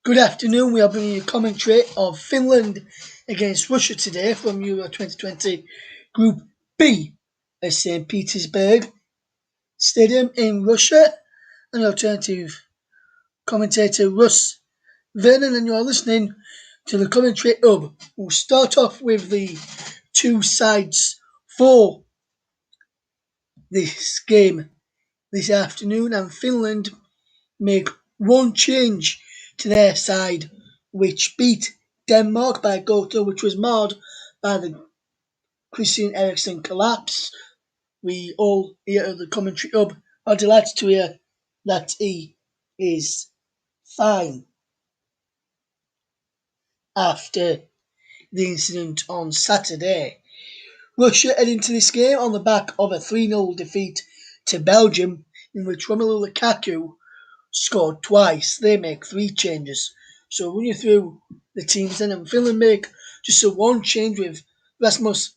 Good afternoon. We are bringing you commentary of Finland against Russia today from Euro 2020 Group B at St. Petersburg Stadium in Russia. And alternative commentator Russ Vernon, and you're listening to the commentary hub. We'll start off with the two sides for this game this afternoon, and Finland make one change to their side, which beat Denmark by a goal to, which was marred by the Christian Eriksen collapse. We all here at the commentary hub are delighted to hear that he is fine after the incident on Saturday. Russia head into this game on the back of a 3-0 defeat to Belgium, in which Romelu Lukaku scored twice. They make three changes. So run you through the teams then, and Finland make just a one change with Rasmus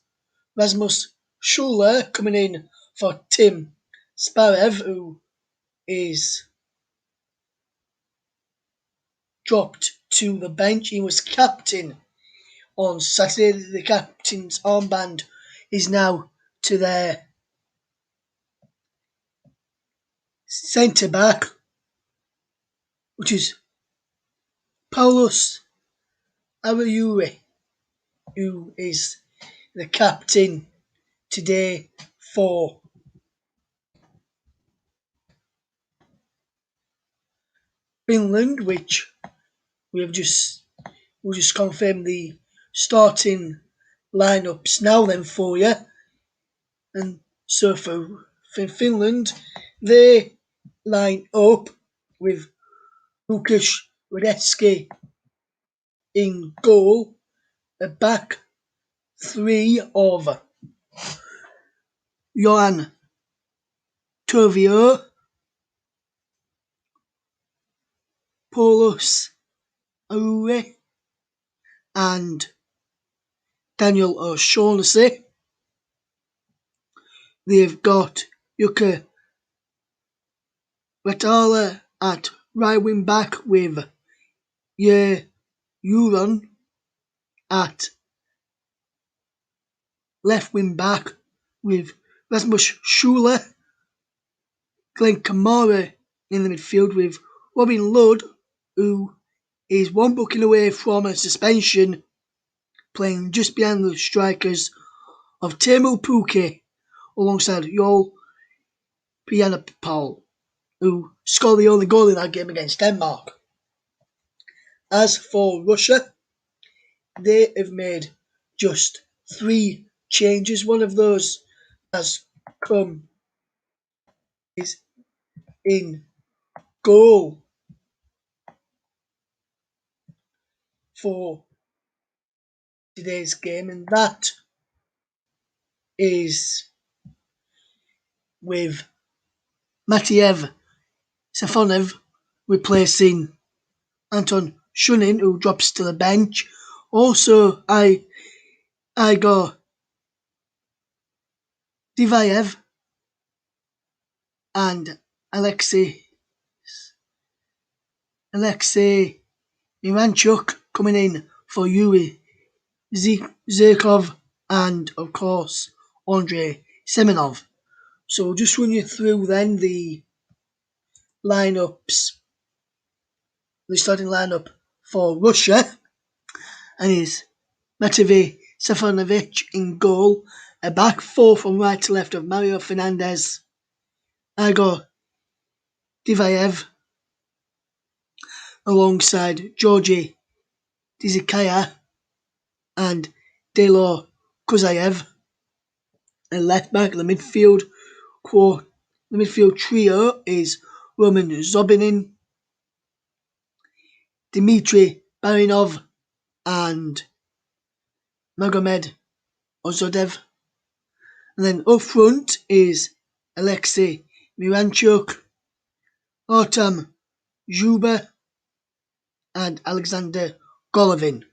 Schuler coming in for Tim Sparev, who is dropped to the bench. He was captain on Saturday. The captain's armband is now to their centre back, which is Paulus Arayuri, who is the captain today for Finland, which we'll just confirm the starting lineups now then for you. And so for Finland, they line up with Lukas Radetsky in goal, a back three of Johan Turvio, Paulus Arure, and Daniel O'Shaughnessy. They've got Jukka Ratala at right wing back with Euron at left wing back with Rasmus Schuler, Glenn Kamara in the midfield with Robin Ludd, who is one booking away from a suspension, playing just behind the strikers of Teemu Pukki alongside Joel Pianapal, who scored the only goal in that game against Denmark. As for Russia, they have made just three changes. One of those has come is in goal for today's game, and that is with Matiev Safonev replacing Anton Shunin, who drops to the bench. Also, Igor Divayev and Alexei Miranchuk coming in for Yuri Zirkov and, of course, Andrei Semenov. So we'll just run you through then the lineups, the starting lineup for Russia, and is Matvey Safonovich in goal, a back four from right to left of Mario Fernandez, Igor Divayev, alongside Georgi Dizikaya and Delor Kuzayev, and left back. The midfield trio is Roman Zobinin, Dmitry Barinov, and Magomed Ozodev. And then up front is Alexei Miranchuk, Artem Zhuba, and Alexander Golovin.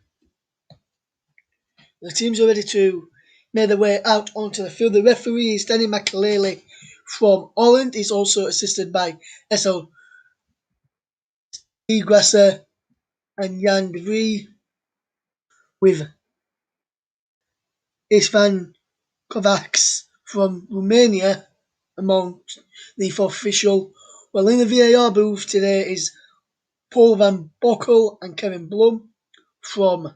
The teams are ready to make their way out onto the field. The referee is Danny McAlealy from Holland. He's also assisted by SL Grasser and Jan de Vries, with Istvan Kovacs from Romania among the fourth official. Well, in the VAR booth today is Paul van Bokel and Kevin Blum from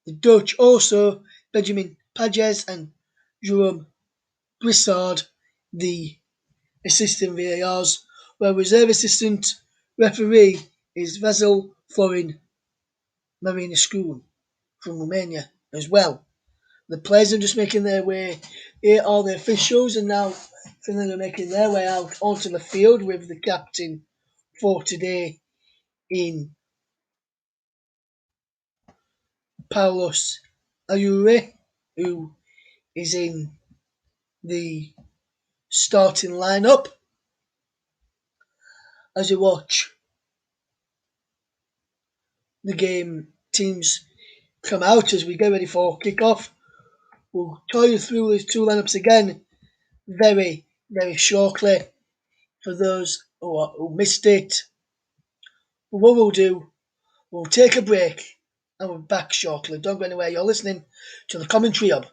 the Dutch. Also, Benjamin Pages and Jerome Brissard, the assistant VARs, where reserve assistant referee is Vasil Florin Marinescu from Romania as well. The players are just making their way. Here are the officials, and now Finland are making their way out onto the field with the captain for today in Paulos Ayure, who is in the starting lineup. As you watch the game teams come out as we get ready for kick-off, we'll tell you through these two lineups again very, very shortly for those who missed it. But what we'll do, we'll take a break and we're back shortly. Don't go anywhere. You're listening to the Commentary Hub.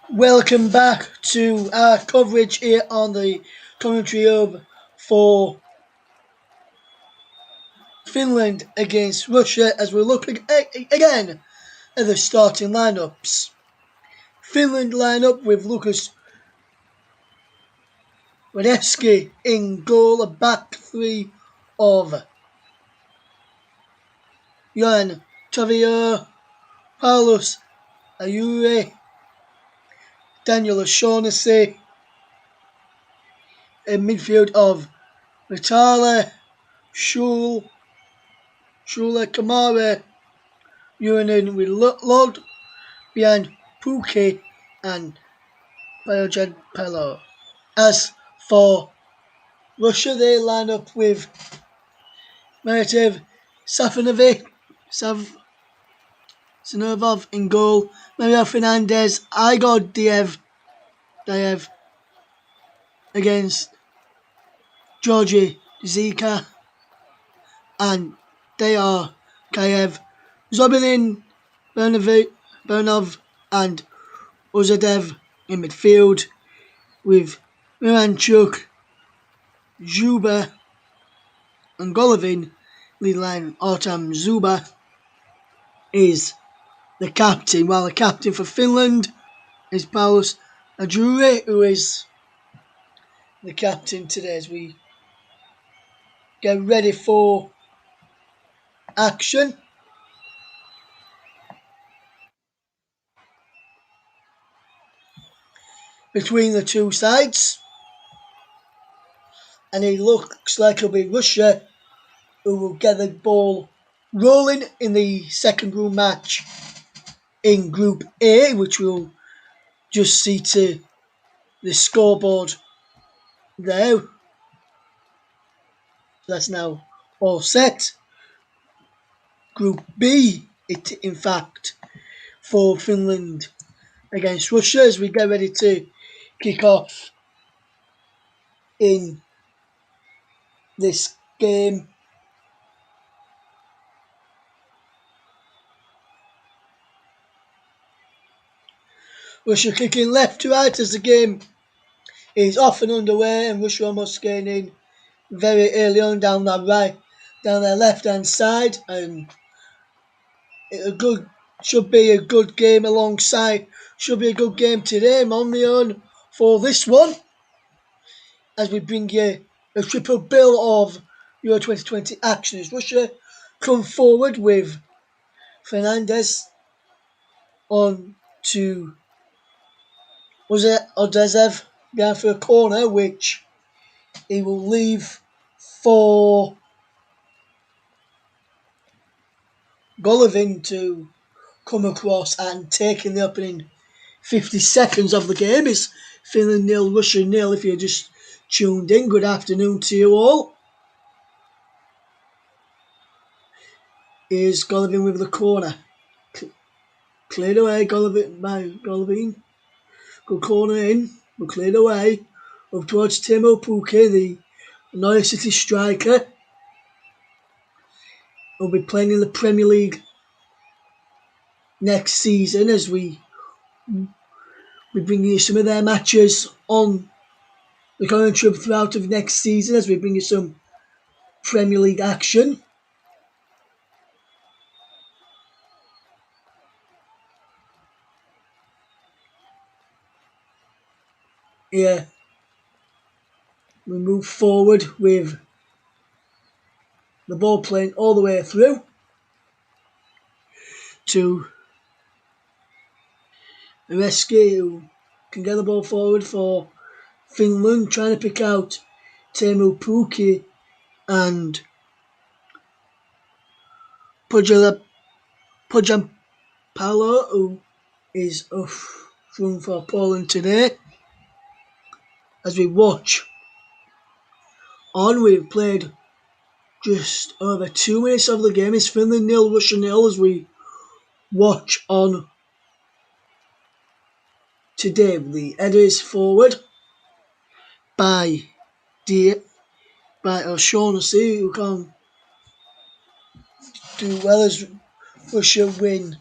Welcome back to our coverage here on the Commentary Hub for Finland against Russia as we're looking again at the starting lineups. Finland line up with Lucas Radeski in goal, a back three of Jan Tavier, Paulus Ayure, Daniel O'Shaughnessy, in midfield of Vitale, Shule Kamara, Uranen with Lod, behind Puke and Biojan Pello. As for Russia, they line up with Maritev Sanovov in goal, Mario Fernandez, Igor Diev against Georgy Zika and Dayar Kayev, Zobelin Bernov and Uzadev in midfield, with Miranchuk, Zhuba and Golovin lead line. Artem Zuba is the captain, while the captain for Finland is Paulus Ajuri, who is the captain today as we get ready for action between the two sides. And it looks like it'll be Russia who will get the ball rolling in the second room match in Group A, which we'll just see to the scoreboard there. That's now all set. Group B, in fact, for Finland against Russia as we get ready to kick off in this game. Russia kicking left to right as the game is off and underway, and Russia almost gaining very early on down their left hand side, and should be a good game today. I'm on the on for this one as we bring you a triple bill of Euro 2020 action as Russia come forward with Fernandez on to Odezev down for a corner, which he will leave for Golovin to come across, and taking the opening 50 seconds of the game is Finland 0, Russia 0. If you're just tuned in, good afternoon to you all. Here's Golovin with the corner. Cleared away, Golovin. Good corner in, but cleared away. Up towards Teemu Pukki, the Norwich City striker. Will be playing in the Premier League next season as we bring you some of their matches on the commentary throughout of next season as we bring you some Premier League action. Yeah, we move forward with the ball playing all the way through to Reski, who can get the ball forward for Finland, trying to pick out Teemu Pukki and Pojampalo, who is off from for Poland today. As we watch on, we've played just over 2 minutes of the game. It's Finland 0, Russia 0 as we watch on today. The header is forward by O'Shaughnessy, who can do well as Russia win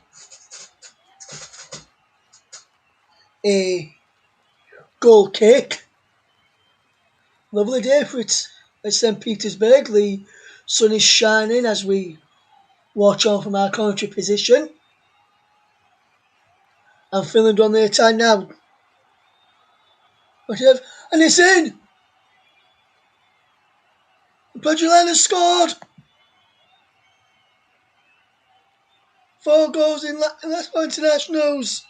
a goal kick. Lovely day for it at St. Petersburg. The sun is shining as we watch on from our commentary position. And Finland on their attack now. And it's in! Pledgelin has scored! 4 goals in last four internationals.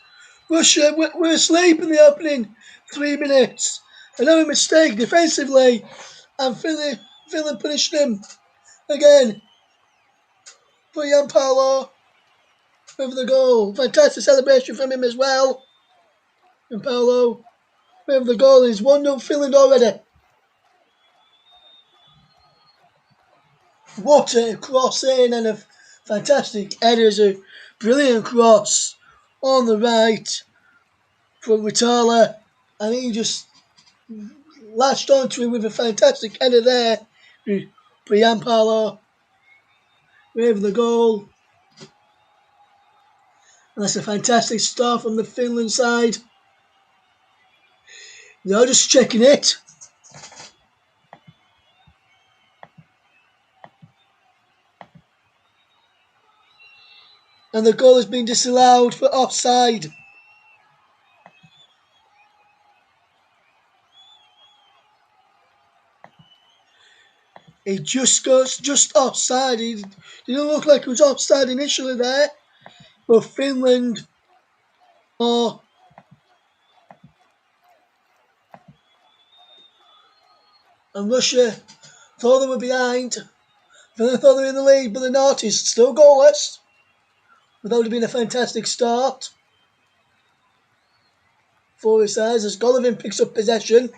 Russia were asleep in the opening 3 minutes. Another mistake defensively, and Finland punished them again. For Gianpaolo with the goal. Fantastic celebration from him as well. Gianpaolo with the goal is 1-0 Finland already. What a cross in, and a fantastic header. A brilliant cross on the right from Ritala, and he just latched onto him with a fantastic header there. Priyampalo with the goal. And that's a fantastic start from the Finland side. They're just checking it. And the goal has been disallowed for offside. It just goes just offside. It didn't look like it was offside initially there. But Finland are and Russia thought they were behind. Finland thought they were in the lead, but they're not. It's still goalless. But that would have been a fantastic start for his sides as Golovin picks up possession.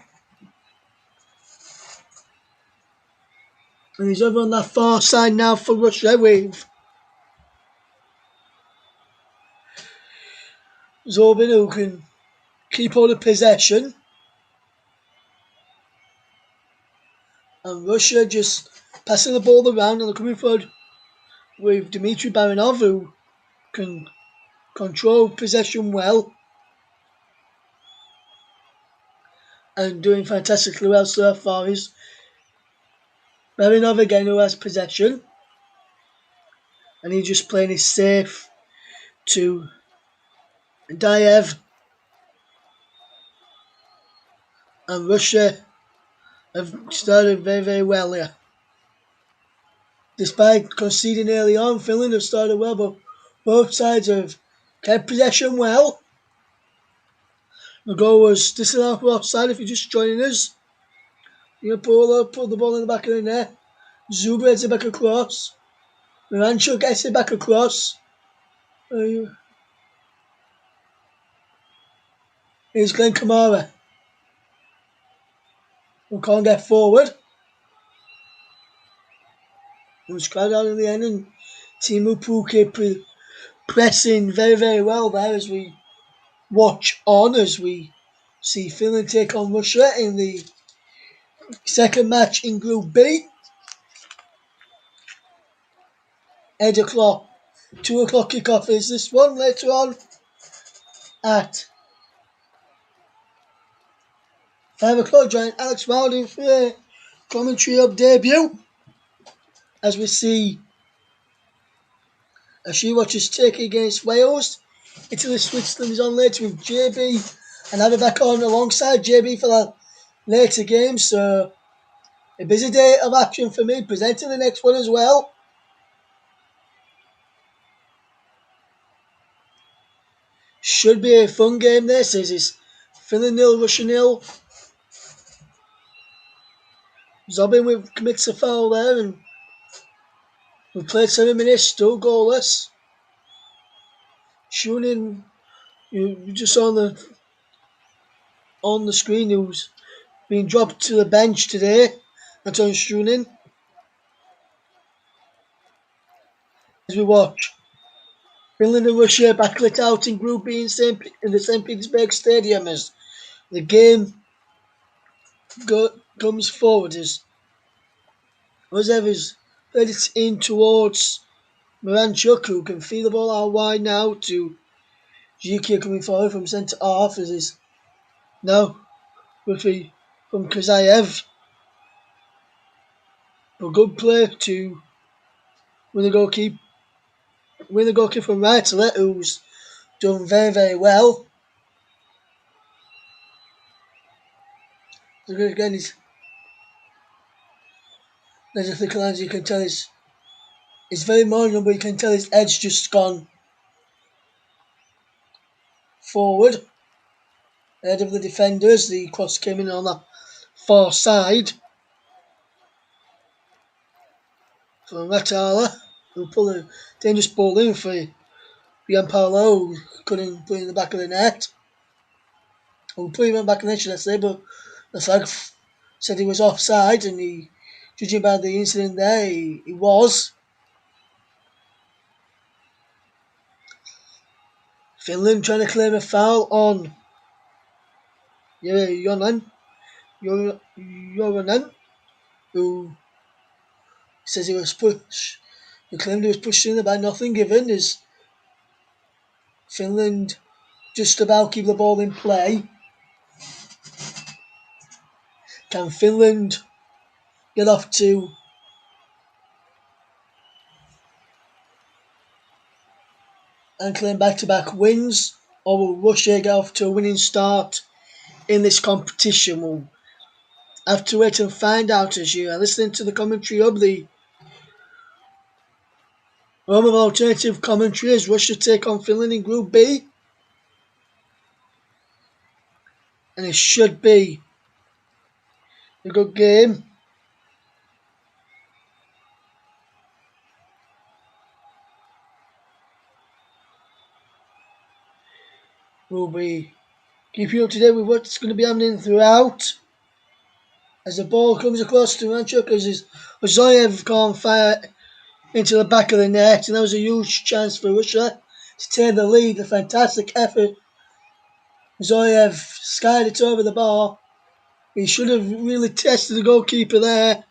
And he's over on that far side now for Russia with Zobin, who can keep hold of possession. And Russia just passing the ball around, and they're coming forward with Dmitry Baranov, who can control possession well and doing fantastically well so far. Is Baranov again who has possession, and he's just playing it safe to Dayev. And Russia have started very, very well here. Despite conceding early on, Finland have started well, but both sides have kept possession well. The goal was disallowed for offside if you're just joining us. You put the ball in the back of the net. Zuber heads it back across. Miranchuk gets it back across. Here's Glenn Kamara, who can't get forward. He was crowded out in the end, and Teemu Pukki pressing very, very well there as we watch on, as we see Finland take on Russia in the second match in Group B. 8 o'clock, 2 o'clock kickoff is this one. Later on at 5 o'clock, join Alex Rowling for a commentary of debut as we see as she watches Turkey against Wales. Italy Switzerland is on later with JB, and I'll be back on alongside JB for that later game. So a busy day of action for me, presenting the next one as well. Should be a fun game this. It's Finland 0, Russia 0. Zobin commits a foul there, and we've played 7 minutes, still goalless. Shunin, you just saw on the screen, who's been dropped to the bench today. Anton Shunin. As we watch Finland and Russia battle it out in Group B in the St. Petersburg Stadium as the game comes forward as Rosev played it in towards Miranchuk, who can feed the ball out wide now to Zhikir coming forward from centre half as is now referee from Kazayev. A good play to win the goalkeeper from Reitler, who's done very, very well. Again, there's a flick of lines, you can tell it's very marginal, but you can tell his edge just gone forward ahead of the defenders. The cross came in on the far side from Ratala, who pulled a dangerous ball in for Gianpaolo, who couldn't put it in the back of the net. Or put him in the back of the net, should I say, but the flag said he was offside, and he Judging by the incident there, he was. Finland trying to claim a foul on Joronen, who says he was pushed. He claimed he was pushed in by nothing given. Is Finland just about keep the ball in play? Can Finland get off to and claim back-to-back wins, or will Russia get off to a winning start in this competition? We'll have to wait and find out as you are listening to the commentary of the home of alternative commentary as Russia take on Finland in Group B. And it should be a good game. We'll be keeping you up to date with what's going to be happening throughout. As the ball comes across to Ranchuk as Ozoyev can't fire into the back of the net, and that was a huge chance for Russia to take the lead. A fantastic effort. Zoyev skied it over the bar. He should have really tested the goalkeeper there.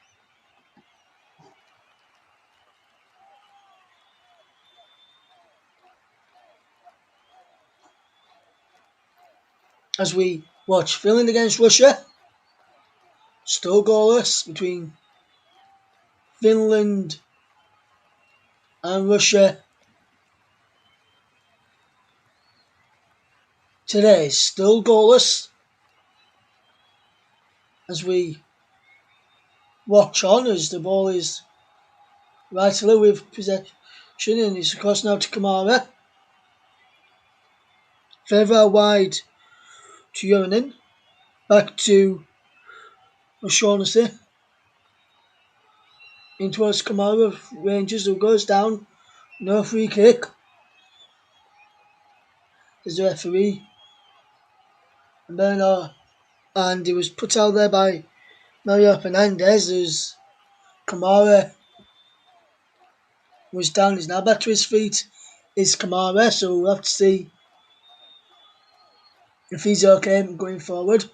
As we watch Finland against Russia, still goalless between Finland and Russia today. Still goalless as we watch on as the ball is rightly with possession and it's across now to Kamara. Further out wide to Jurinen. Back to O'Shaughnessy. In towards Kamara. Rangers who goes down. No free kick. There's the referee. And then and he was put out there by Mario Fernandez as Kamara was down. He's now back to his feet. Is Kamara, so we'll have to see if he's okay going forward.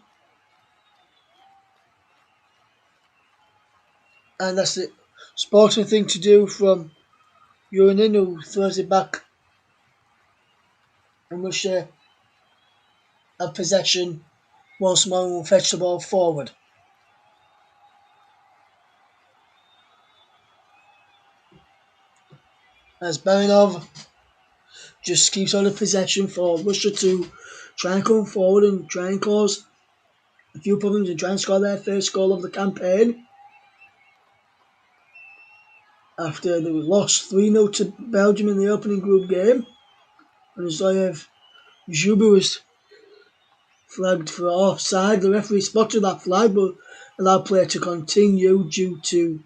And that's the sporting thing to do from Urinin, who throws it back and Russia have possession once more and will fetch the ball forward. As Barinov just keeps on the possession for Russia to try and come forward and try and cause a few problems and try and score their first goal of the campaign. After they lost 3-0 to Belgium in the opening group game. And Zoyev Zhuba was flagged for offside. The referee spotted that flag but allowed play to continue due to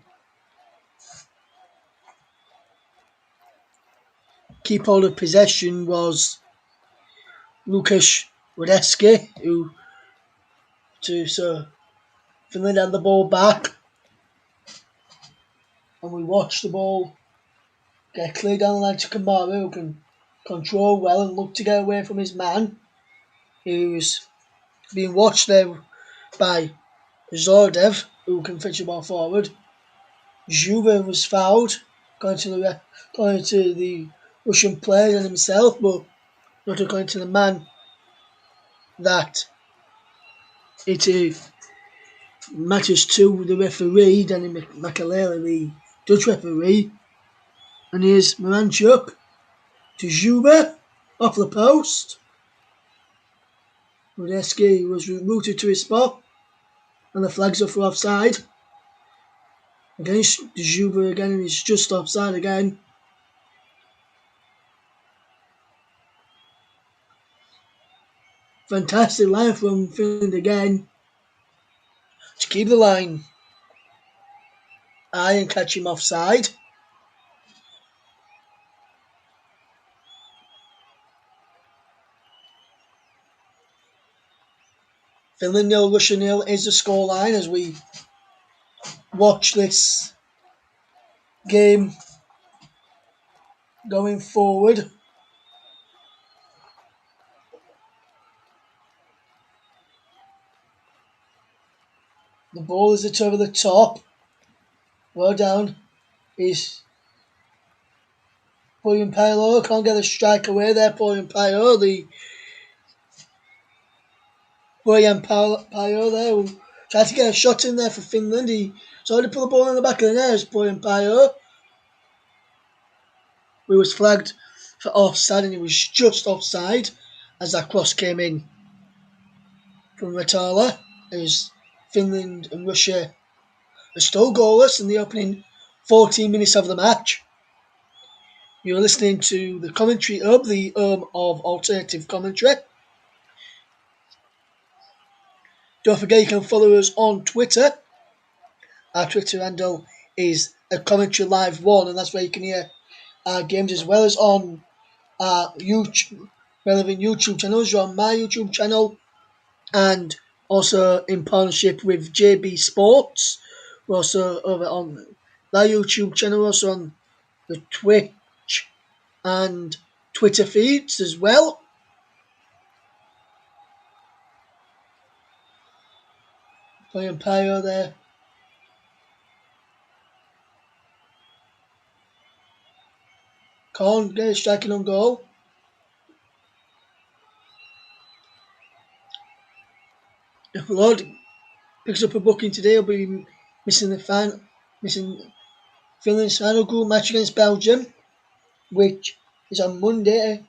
keep hold of possession was Lukasz Radetzky, who Finland had the ball back, and we watched the ball get cleared down the line to Kamara, who can control well and look to get away from his man. He was being watched there by Zordev, who can fetch the ball forward. Zhuba was fouled, according to the Russian player and himself, but not according to the man that it matters to the referee, Danny Makalele, the Dutch referee. And here's Moranchuk to Zhuba, off the post. Radetzky was routed to his spot, and the flag's up for offside. Against Zhuba again, and he's just offside again. Fantastic line from Finland again to keep the line high and catch him offside. Finland 0, Russia 0 is the scoreline as we watch this game going forward. The ball is it over the top. Well down is William Paolo. Can't get a strike away there, William Paolo. The William Paolo there who tried to get a shot in there for Finland. He tried to put the ball in the back of the net as William Paolo, who was flagged for offside, and he was just offside as that cross came in from Ratala. As Finland and Russia are still goalless in the opening 14 minutes of the match. You're listening to the commentary of the of alternative commentary. Don't forget you can follow us on Twitter. Our Twitter handle is a commentary live one, and that's where you can hear our games as well as on our YouTube, relevant YouTube channels. You're on my YouTube channel and also in partnership with JB Sports. We're also over on their YouTube channel, also on the Twitch and Twitter feeds as well. Playing Pyro there. Can't get a striking on goal. If Lord picks up a booking today, he'll be missing Finland's final group match against Belgium, which is on Monday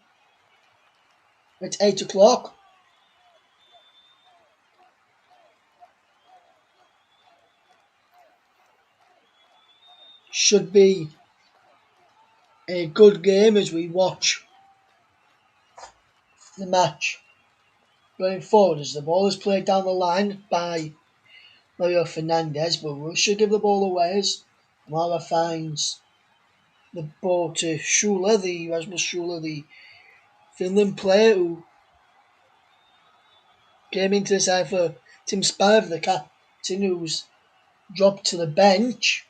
at 8 o'clock. Should be a good game as we watch the match going forward as the ball is played down the line by Mario Fernandez, but Russia give the ball away as Mara finds the ball to Schuler, the Rasmus Schuler, the Finland player who came into the side for Tim Sparv, the captain, who's dropped to the bench.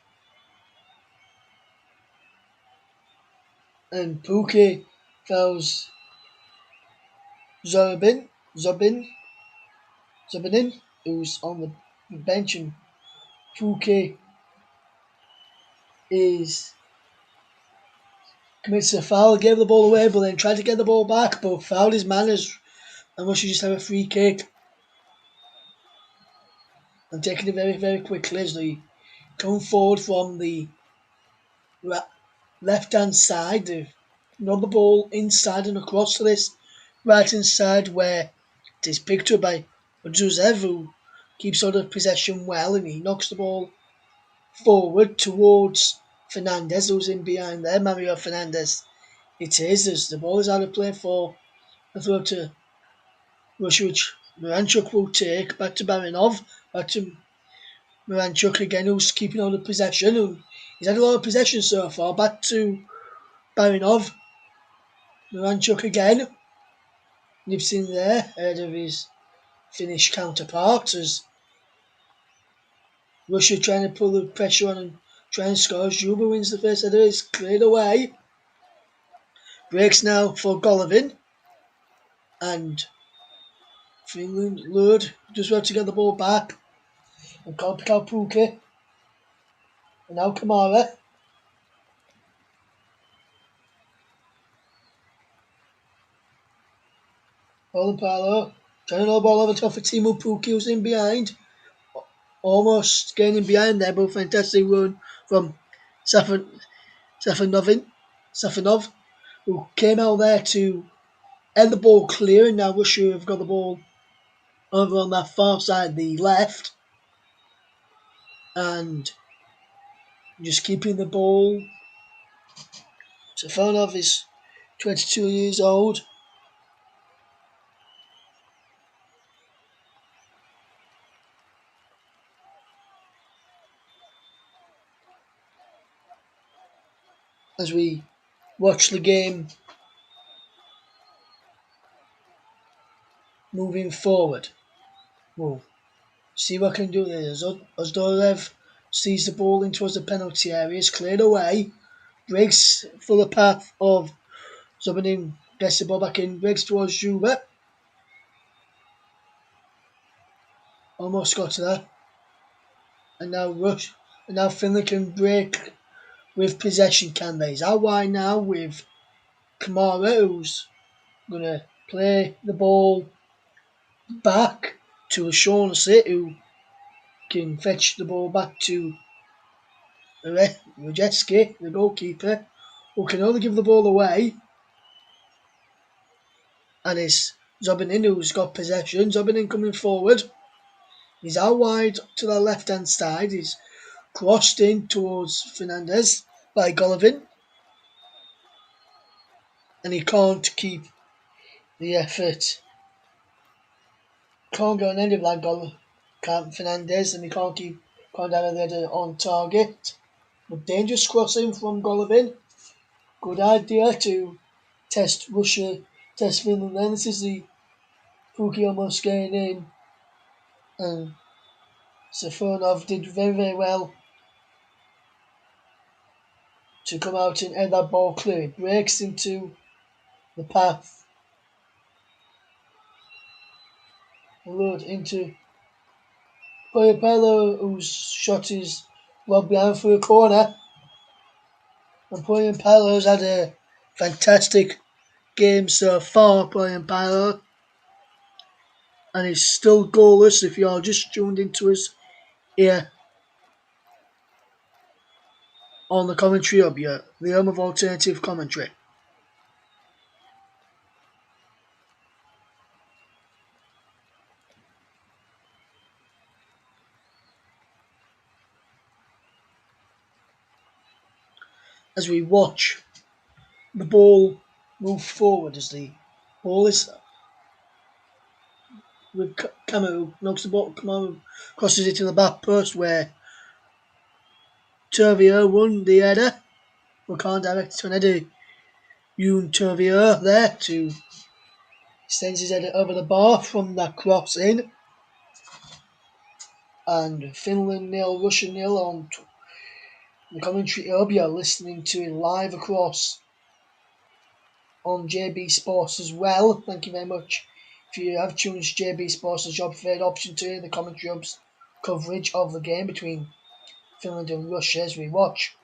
And Puke fouls Zobinin, who's on the bench, and Puke is commits a foul, gave the ball away, but then tried to get the ball back, but fouled his manners, and Russia just have a free kick. And taking it very, very quickly as they come forward from the left-hand side. They've knocked the ball inside and across to this right-hand side where it is picked up by Odzusev, who keeps hold of possession well, and he knocks the ball forward towards Fernandez, who's in behind there. Mario Fernandez it is, as the ball is out of play for a throw to Russia, which Miranchuk will take back to Barinov, back to Miranchuk again, who's keeping hold of possession. He's had a lot of possession so far. Back to Barinov. Miranchuk again. Nips in there ahead of his Finnish counterpart as Russia trying to pull the pressure on and try and score. Juba wins the first header. It's cleared away. Breaks now for Golovin. And Finland lured just about to get the ball back. And can't pick out Puke. And now Kamara. Roland Palo. Trying to know the ball over top for Timu Puke, who's in behind. Almost getting behind there, but fantastic run from Safanov, who came out there to end the ball clear, and now Russia have got the ball over on that far side, the left, and just keeping the ball. Safanov is 22 years old. As we watch the game moving forward. We'll see what can do there. Ozdorev sees the ball in towards the penalty area, is cleared away, breaks for the path of Zubanin, gets the ball back in, breaks towards Juba, almost got to there, and now Finland can break with possession, can they? He's out wide now with Kamara, who's going to play the ball back to O'Shaughnessy, who can fetch the ball back to Rajecki, the goalkeeper, who can only give the ball away. And it's Zobanin who's got possession. Zobanin coming forward. He's out wide to the left-hand side. He's crossed in towards Fernandez by Golovin. And he can't keep the effort. Can't go on any of that goal. Can't Fernandez, and he can't have the header on target. But dangerous crossing from Golovin. Good idea to test Russia, test Finland. Then this is the Puki almost getting in. And Safonov did very, very well to come out and head that ball clear. It breaks into the path. Load into Poyapello, whose shot is lobbed behind for a corner. And Poyapello's had a fantastic game so far, Poyapello. And he's still goalless if you're just tuned into us here on the commentary of the home of alternative commentary. As we watch the ball move forward, as the ball is with Camus, knocks the ball, Camus crosses it to the back post where Turvier won the header. We can't direct it to an header. Yoon Turvier there to sends his header over the bar from that cross in. And Finland 0, Russia 0 on the commentary hub. You're listening to it live across on JB Sports as well. Thank you very much. If you have tuned to JB Sports as your preferred option to hear the commentary hub's coverage of the game between Finland and Russia as we watch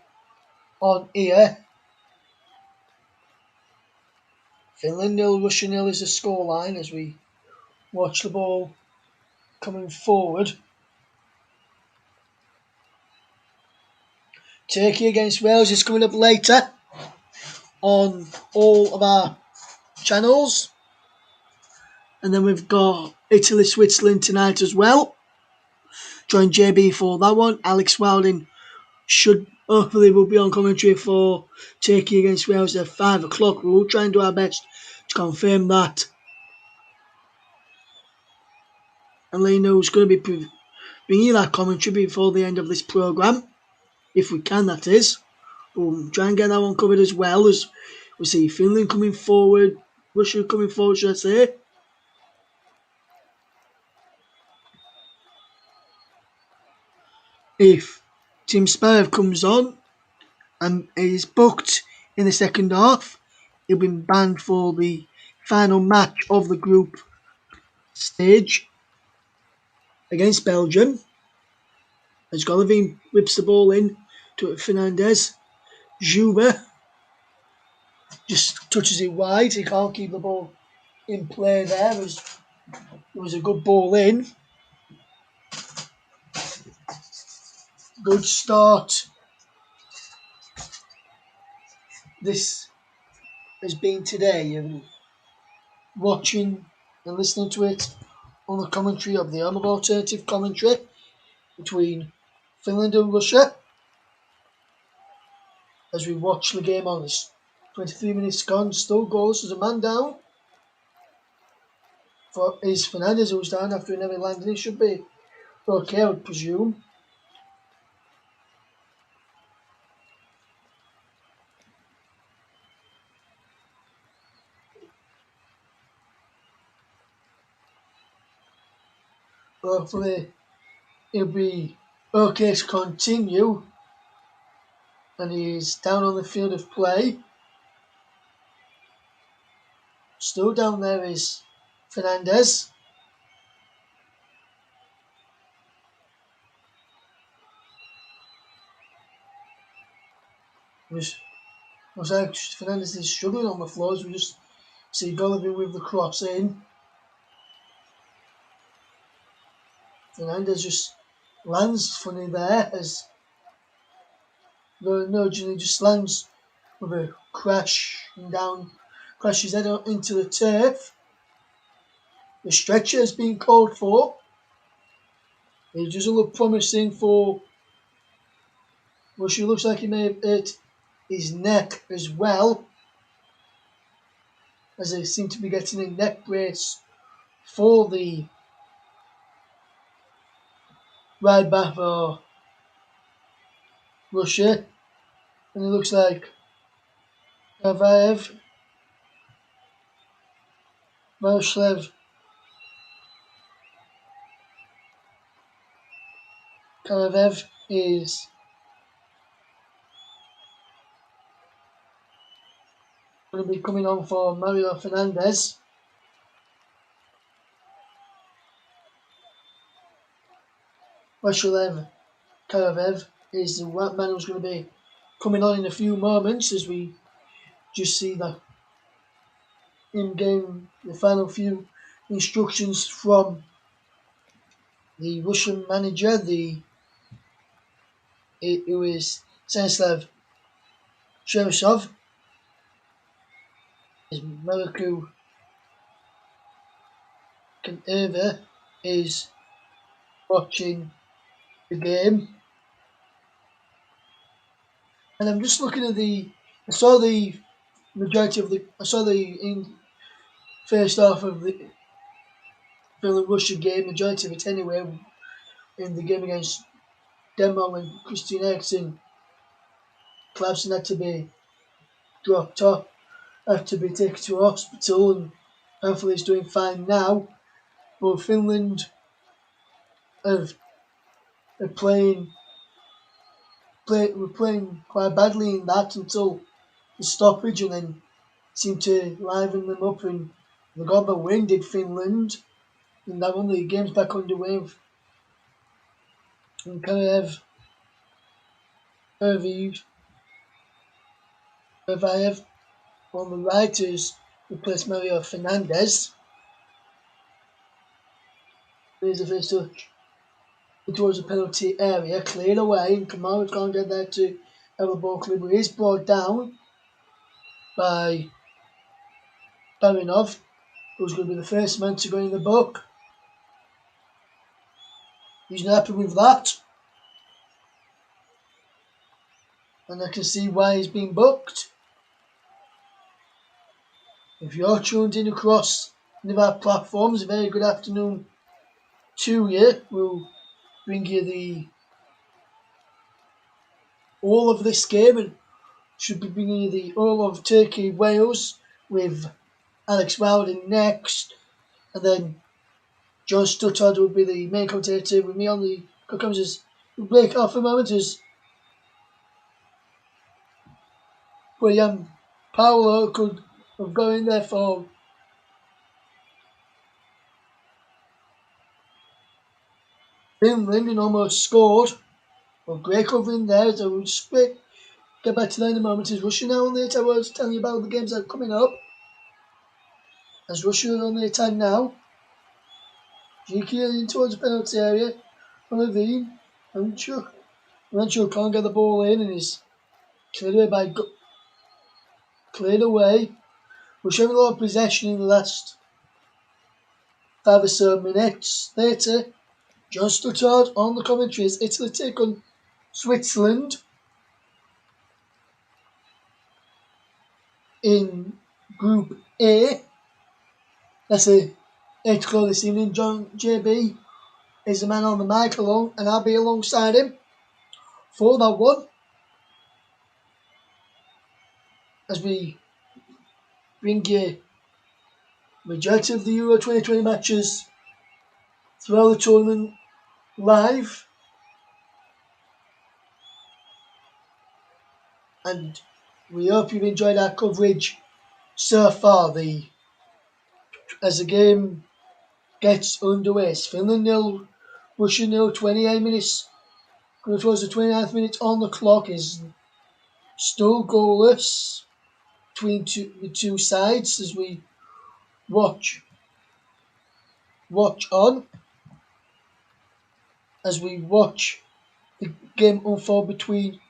on here. Finland 0, Russia 0 is the scoreline as we watch the ball coming forward. Turkey against Wales is coming up later on all of our channels. And then we've got Italy, Switzerland tonight as well. Join JB for that one. Alex Wilding hopefully will be on commentary for Turkey against Wales at 5 o'clock. We'll try and do our best to confirm that. And let you know who's going to be bringing that commentary before the end of this programme. If we can, that is. We'll try and get that one covered as well, as we see Finland coming forward, Russia coming forward, should I say. If Tim Sparev comes on and is booked in the second half, he'll be banned for the final match of the group stage against Belgium. As Golovin whips the ball in to Fernandez. Juba just touches it wide. He can't keep the ball in play there. It was a good ball in. Good start. This has been today. You're watching and listening to it on the commentary of the home of alternative commentary between Finland and Russia. As we watch the game on this 23 minutes gone, still goalless. There's a man down. Is Fernandez, who's down after he never landed. He should be okay, I would presume. Hopefully he'll be okay to continue, and he's down on the field of play. Still down there is Fernandez. Looks like Fernandez is struggling on the floor as we just see Golovin with the cross in. Fernandez just lands funny there as Nurgently just lands with a crash and down, crashes head on into the turf. The stretcher has been called for. It doesn't look promising for Russia. Looks like he may have hurt his neck as well, as they seem to be getting a neck brace for the right back for Russia. And it looks like Kavaev, Miroslav Kavaev is going to be coming on for Mario Fernandez. Miroslav Kavaev is the man who's going to be coming on in a few moments as we just see the in-game, the final few instructions from the Russian manager, who is Stanislav Cherysov, as Mariku Kaneva is watching the game. And I'm just looking at I saw the first half of the Finland Russia game, majority of it anyway, in the game against Denmark when Christian Eriksen Clausen had to be dropped off, had to be taken to hospital, and hopefully he's doing fine now. But Finland have, are were playing quite badly in that until the stoppage, and then seemed to liven them up, and they got the win, did Finland, and that one the game's back underway. And kind of have Ervaev on the right who's replaced Mario Fernandez. There's a first touch towards the penalty area, cleared away, and Kamara can't get there to have a ball clear, but he is brought down by Barinov, who's going to be the first man to go in the book. He's not happy with that, and I can see why he's been booked. If you're tuned in across any of our platforms, a very good afternoon to you. We'll bring you all of this game, and should be bringing you the all of Turkey Wales with Alex Wilding next, and then John Stuttard will be the main commentator with me on the comes as we break off a moment as William Paolo could have gone in there for Finland and almost scored. Well, great covering there, so we'll just get back to that in a moment. As Russia now on the attack, I was telling you about the games that are coming up. As Russia is on the attack now. Giki in towards the penalty area. Levine. Ranchuk can't get the ball in and is cleared away. We're showing a lot of possession in the last 5 or so minutes. Later, John Stuttard on the commentaries. Italy take on Switzerland in Group A. That's a 8 o'clock this evening. John JB is the man on the mic and I'll be alongside him for that one. As we bring you majority of the Euro 2020 matches throughout the tournament live. and we hope you've enjoyed our coverage so far. As the game gets underway, it's Finland 0, Russia 0, 28 minutes. Going towards the 29th minute on the clock is still goalless between the two sides as we watch on as we watch the game unfold between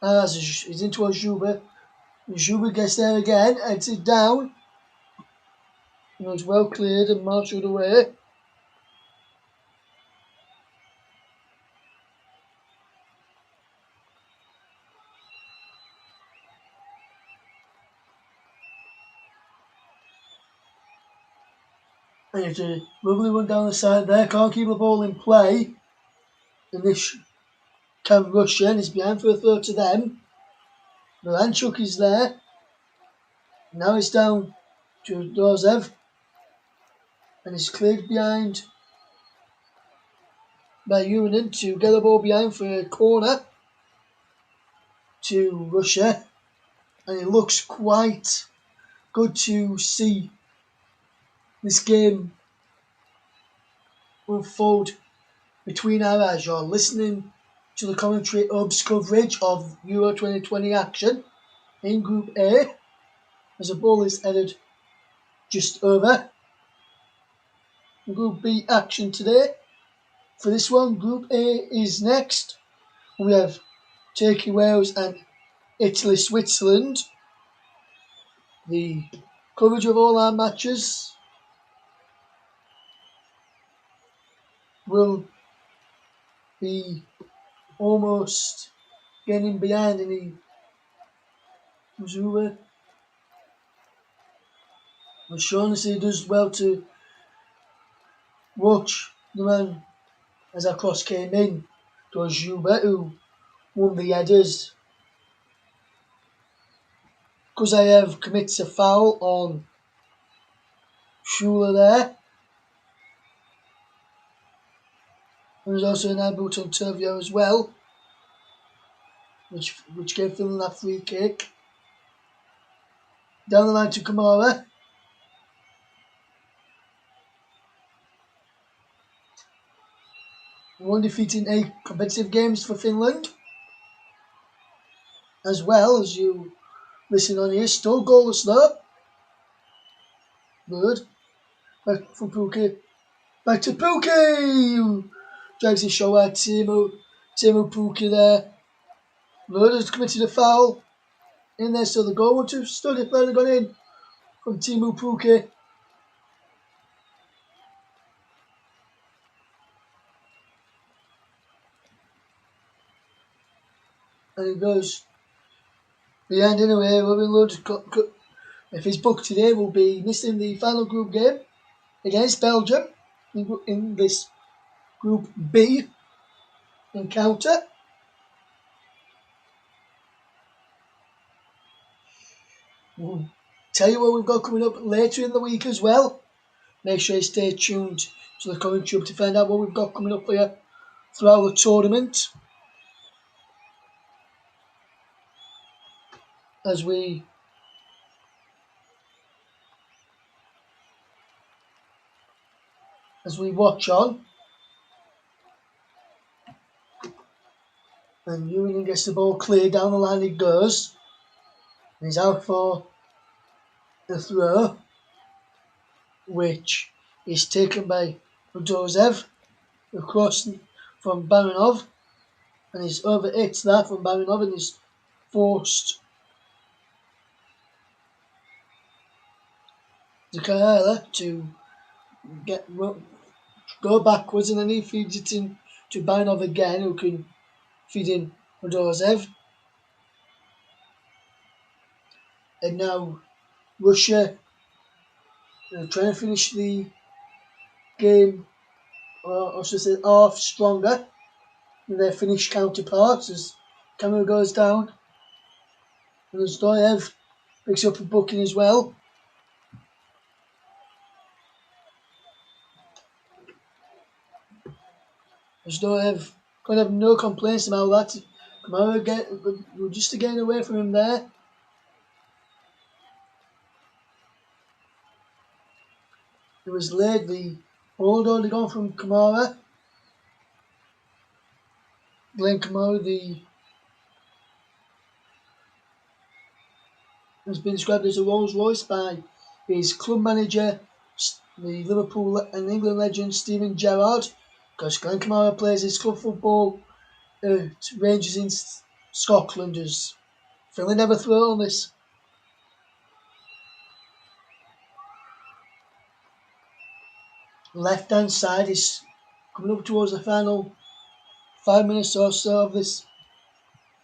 as it's into a Juba. Juba gets there again, heads it down. It's well cleared and marshalled away. And it's a lovely one down the side there. Can't keep the ball in play. And this can rush in. It's behind for a throw to them. Milanchuk is there. Now it's down to Dozev. And it's cleared behind by Union to get the ball behind for a corner to Russia. And it looks quite good to see this game unfold between our eyes. You're listening to the commentary Hub's coverage of Euro 2020 action in Group A as the ball is headed just over. Group B action today. For this one, Group A is next. We have Turkey, Wales and Italy, Switzerland. The coverage of all our matches will be almost getting behind any Missouri. And Shaughnessy does well to watch the man as our cross came in to Juba, who won the headers. Kuzayev commits a foul on Shula there. There was also an elbow on Turvio as well, which gave Finland that free kick. Down the line to Kamara. One defeat in 8 competitive games for Finland. As well as you listen on here, still goalless though. Good. Back from Pukki. Back to Pukki! Who drags his show out. Teemu Pukki there. Good has committed a foul. In there, so the goal would have stood if that had gone in from Teemu Pukki. And it goes behind anyway. Robin Lod, if he's booked today, will be missing the final group game against Belgium in this Group B encounter. We'll tell you what we've got coming up later in the week as well. Make sure you stay tuned to the commentary to find out what we've got coming up for you throughout the tournament. As we watch on. And Union gets the ball clear down the line, it goes. And he's out for the throw, which is taken by Dozev across from Baranov. And he's over hits that from Baranov and he's forced Zakaela to go backwards, and then he feeds it in to Baranov again, who can feed in Dozev. And now Russia trying to finish the game, or should I say, half stronger than their Finnish counterparts as camera goes down. And Zdoyev picks up a booking as well. Zdoyev kind of no complaints about that. Kamara we're just again away from him there. It was late. The hold only gone from Kamara. Glenn Kamara, has been described as a Rolls Royce by his club manager, the Liverpool and England legend Steven Gerrard, because Glenn Kamara plays his club football at Rangers in Scotland. As Finland never throw on this. Left hand side is coming up towards the final 5 minutes or so of this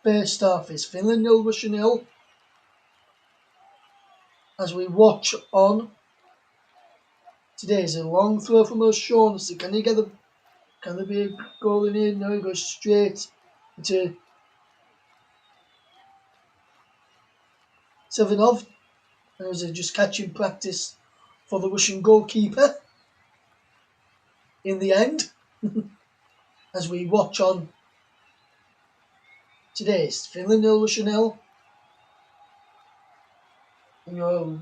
first half. It's Finland 0, Russia 0. As we watch on, today is a long throw from O'Shaughnessy. Can there be a goal in here? No, he goes straight into Sevenov. And it was just catching practice for the Russian goalkeeper in the end. As we watch on today's Finland 0, Russia 0. And you're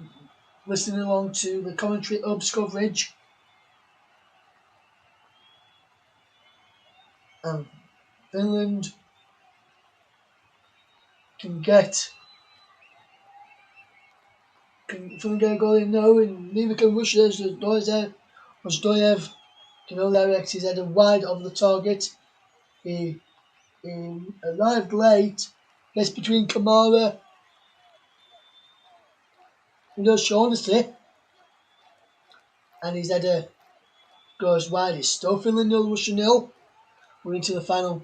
listening along to the commentary Hubs coverage. And Finland can get a goal in now, and neither can Russia. As Doyev can only direct his header wide of the target. He arrived late, gets between Kamara and O'Shaughnessy, and his header goes wide. It's still Finland 0, Russia 0. We're into the final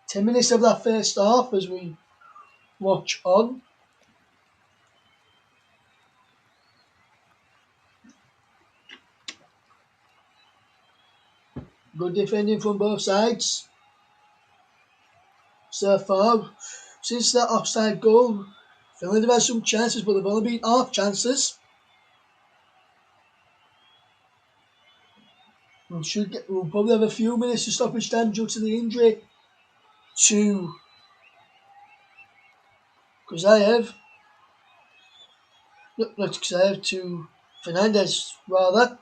10 minutes of that first half as we watch on. Good defending from both sides so far. Since that offside goal, Finland have had some chances, but they've only been half chances. We'll probably have a few minutes to stoppage time due to the injury to Kuzayev. Not Kuzayev, to Fernandez rather.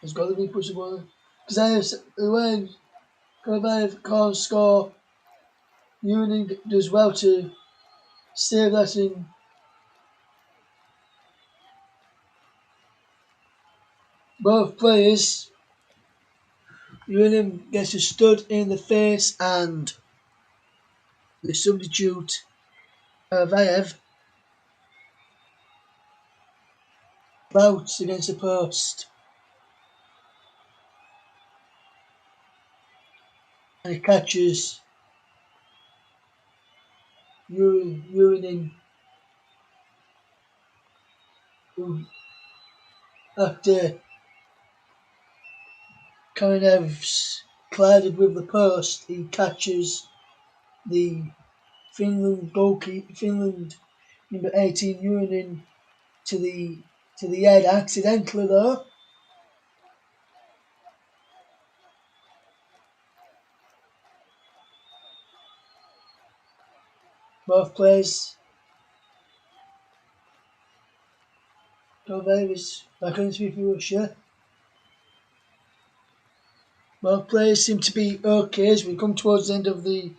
Has got to be pushable. Kuzayev can't score. Union does well to save that in. Both players, Union gets a stud in the face, and the substitute Vaev bouts against the post. And he catches Union after Karinev's collided with the post. He catches the Finland goalkeeper, Finland number 18 Union to the head accidentally though. Both players. Davis back on his feet for Russia. Both players seem to be okay as we come towards the end of the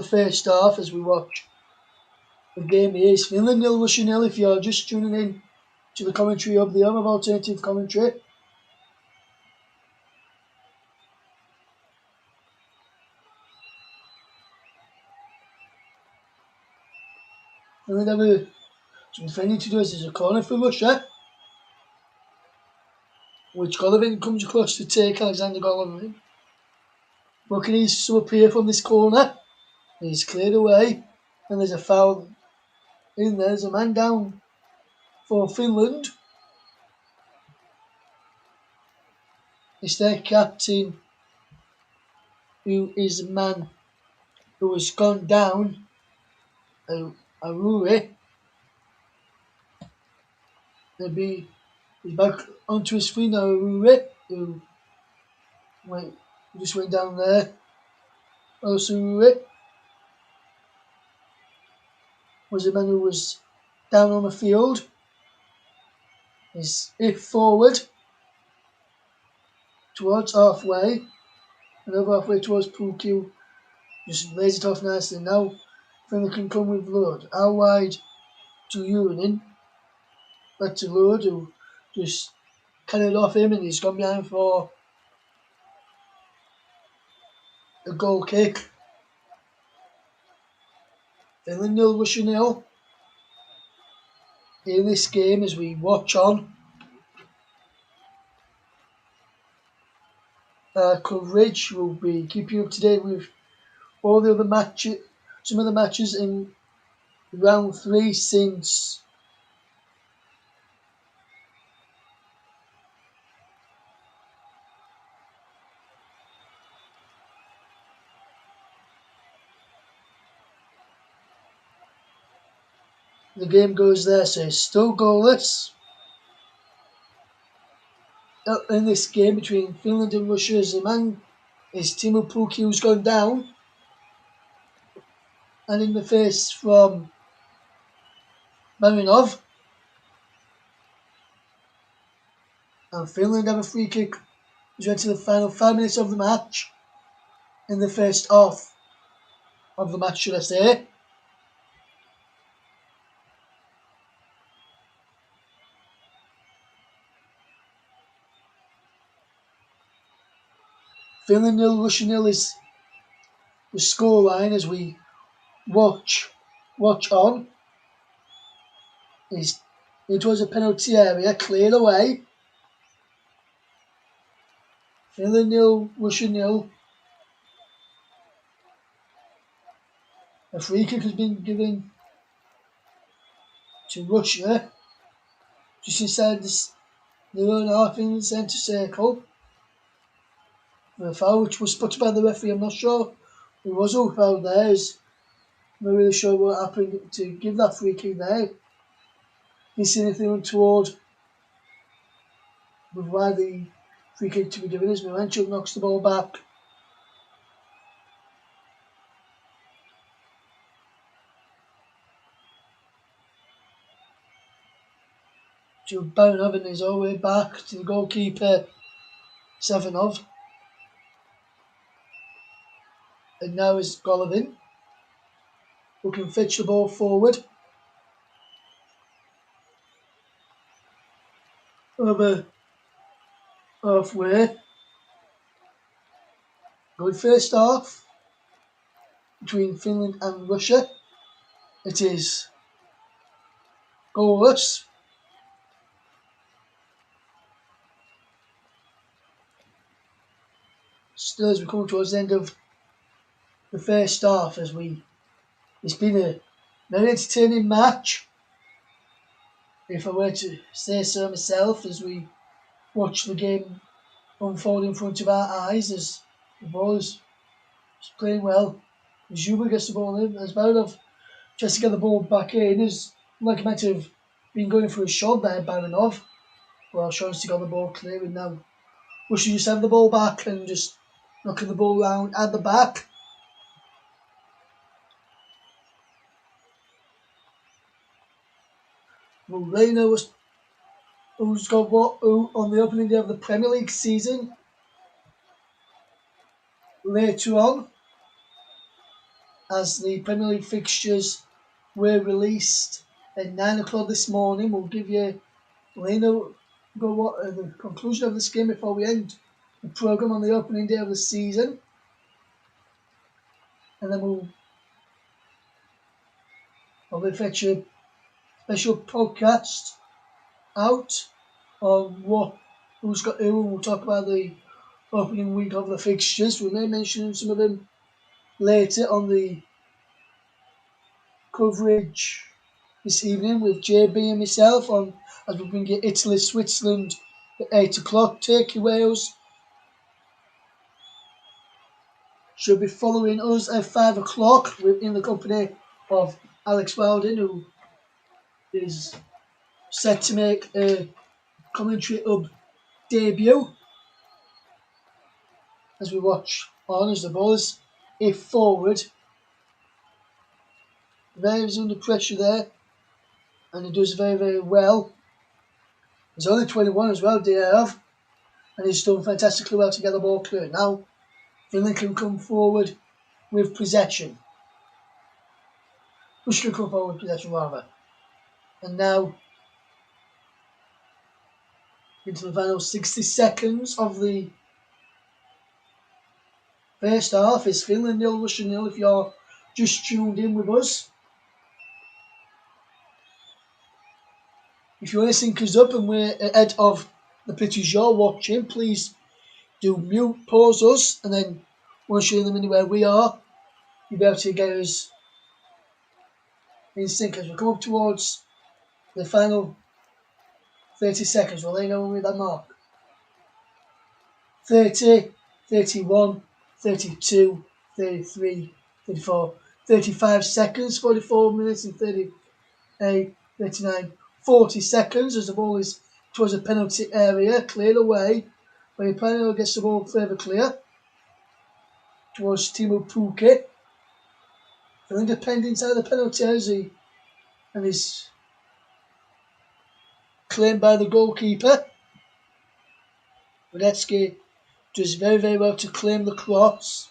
first half as we watch the game here. It's Finland 0, Russia 0 if you're just tuning in to the commentary of the home of alternative commentary. Finland have some defending to do as there's a corner for Russia, which Golovin comes across to take Alexander Golovin. Looking needs to appear from this corner. He's cleared away, and there's a foul in there. There's a man down for Finland. It's their captain, who is the man who has gone down, Aruri. He's back onto his feet now, who went, just went down there. Also, was a man who was down on the field. He's hit forward towards halfway, and over halfway towards Pookie, just lays it off nicely. Now, Finley can come with Lord. How wide to Urinin? Back to Lord, who just carried off him, and he's gone behind for a goal kick. Finland 0, Russia 0. In this game, as we watch on, coverage will be keeping you up to date with all the other matches, some of the matches in round 3 since the game goes there. So it's still goalless in this game between Finland and Russia. As the man is Timo Pukki, who's gone down, and in the face from Marinov. And Finland have a free kick as we enter the final 5 minutes of the match. In the first half of the match, should I say. Finland 0, Russia 0 is the scoreline as we watch on. It was a penalty area, cleared away. Finland 0, Russia 0. A free kick has been given to Russia just inside their own half in the centre circle. The foul which was spotted by the referee. I'm not sure who was all fouled there. I'm not really sure what happened to give that free kick there. Didn't see anything untoward with why the free kick to be given as Miranchuk knocks the ball back. To Baranov, and he's all the way back to the goalkeeper, Savinov. And now is Golovin, who can fetch the ball forward over halfway. Good first half between Finland and Russia. It is goalless. Still, as we come towards the end of the first half, it's been a very entertaining match, if I were to say so myself, as we watch the game unfold in front of our eyes, as the ball is playing well. As Zuba gets the ball in, as Baranov tries to get the ball back in, as like he might have been going for a shot there, Baranov. Well, Shaughnessy got the ball clear, and now Russia just have the ball back and just knocking the ball around at the back. Moreno who's got what on the opening day of the Premier League season. Later on, as the Premier League fixtures were released at 9 o'clock this morning, we'll give you Moreno the conclusion of this game before we end the programme on the opening day of the season. And then we'll probably fetch a special podcast out on who's got who, and we'll talk about the opening week of the fixtures. We may mention some of them later on the coverage this evening with JB and myself on as we bring you Italy, Switzerland at 8 o'clock. Turkey, Wales should be following us at 5 o'clock in the company of Alex Weldon, who is set to make a commentary hub debut as we watch on as the ball is if forward. Very under pressure there, and he does very, very well. He's only 21 as well, DRF, and he's done fantastically well to get the ball clear. Now, Finland can come forward with possession. We should come forward with possession rather. And now, into the final 60 seconds of the first half. It's Finland 0, Russia 0 if you're just tuned in with us. If you want to sync us up and we're ahead of the pitches you're watching, please do mute, pause us, and then once you're in the minute where we are, you'll be able to get us in sync as we come up towards the final 30 seconds. We'll let you know when we're at that mark. 30, 31, 32, 33, 34, 35 seconds, 44 minutes and 38, 39, 40 seconds as the ball is towards the penalty area, cleared away. When Pano gets the ball further clear towards Timo Pukki. Finland depending inside the penalty area and is claimed by the goalkeeper. Radetzky does very, very well to claim the cross.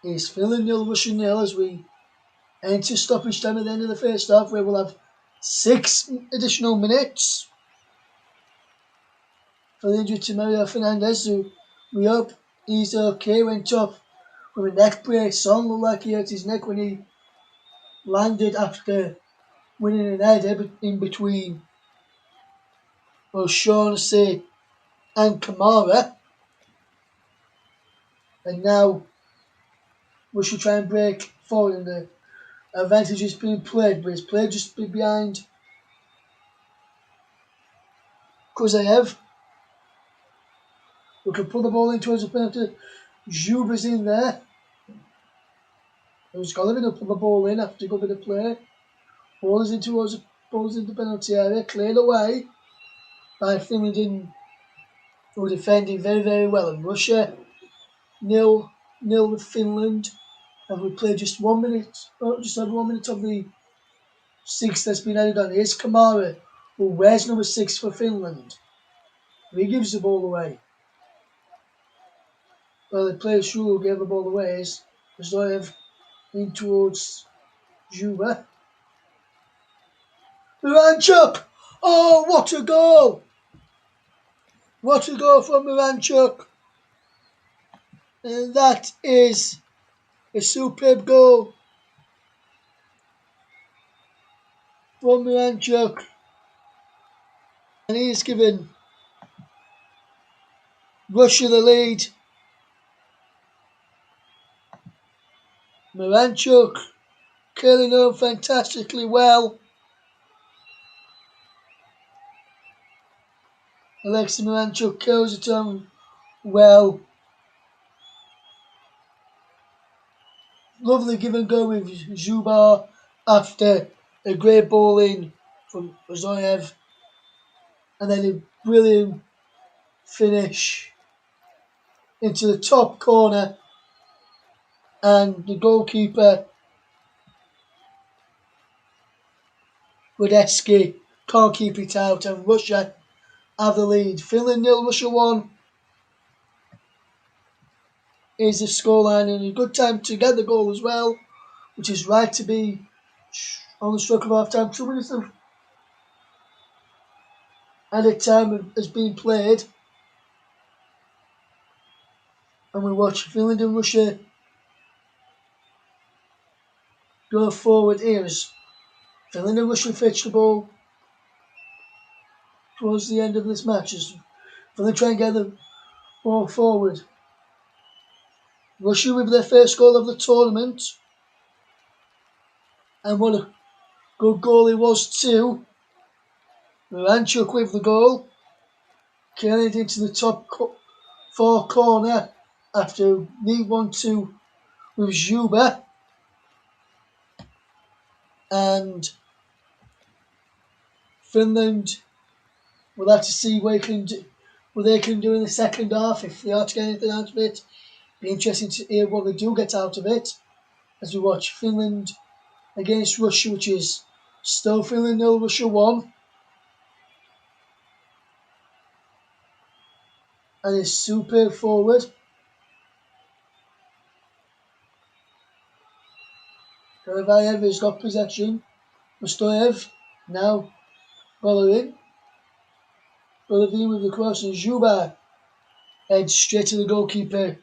It's Finland 0, Russia 0 as we enter stoppage time at the end of the first half where we'll have 6 additional minutes for the injury to Mario Fernandez, who we hope he's okay. Went up with a neck brace on, looked like he hurt his neck when he landed after winning an header in between O'Shaughnessy and Kamara. And now we should try and break forward, and the advantage is being played, but it's played just behind Kuzayev. We can pull the ball in towards the penalty. Zhuba's in there. Who's got to pull the ball in after a good bit of play. Ball is in towards the penalty area, cleared away by Finland who are defending very, very well. And Russia 0-0 with Finland. And we played just 1 minute, just over 1 minute of the 6 that's been added on. Here's Kamara, who wears number 6 for Finland. He gives the ball away. Well, the player who gave the ball away is Zoyev in towards Zhuba. Miranchuk! Oh, what a goal! What a goal from Miranchuk! And that is a superb goal from Miranchuk. And he's given Russia the lead. Miranchuk curling on fantastically well. Alexei Miranchuk curls it on well. Lovely give and go with Zhuba after a great ball in from Zoyev. And then a brilliant finish into the top corner. And the goalkeeper, Radetzky, can't keep it out. And Russia have the lead. Finland 0, Russia 1 is the scoreline. And a good time to get the goal as well, which is right to be on the stroke of half time. 2 minutes of added time has been played. And we watch Finland and Russia go forward here as Finland and Russia fetch the ball towards the end of this match as Finland try and get the ball forward. Russia with their first goal of the tournament. And what a good goal it was too. Miranchuk with the goal. Killing it into the top four corner after neat 1-2 with Zhuba. And Finland, we'll have to see what they can do in the second half if they are to get anything out of it. Be interesting to hear what they do get out of it as we watch Finland against Russia, which is still Finland 0, Russia 1. And it's superb forward. Karavayev has got possession. Mustoyev now Golovin. Golovin with the cross and Zhuba heads straight to the goalkeeper.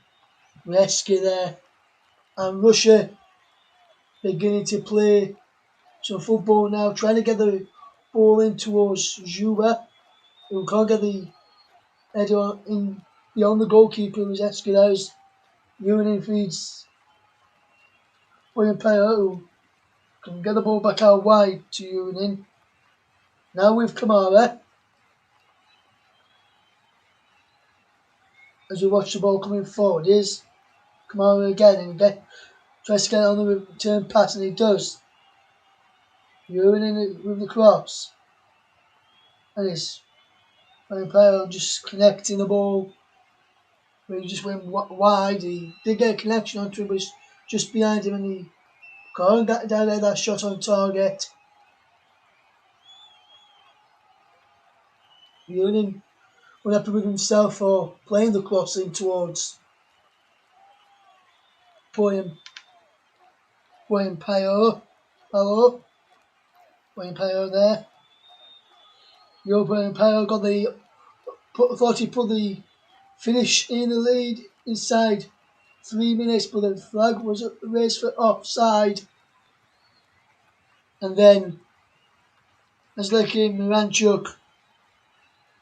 Rescue there. And Russia beginning to play some football now, trying to get the ball in towards Zhuba, who can't get the header in beyond the goalkeeper, who's Eskeda's. Urinin feeds William Player, who can get the ball back out wide to Urinin. Now with Kamara, as we watch the ball coming forward, is Kamara again and tries to get it on the return pass, and he does. Urinin with the cross. And it's William Player just connecting the ball. He just went wide. He did get a connection onto him, but it's just behind him, and he can't get that shot on target. Urinin unhappy with himself for playing the crossing towards William Payot. William Payot there. William Payot thought he put the finish in the lead inside 3 minutes, but the flag was raised for offside. And then, as Leki Miranchuk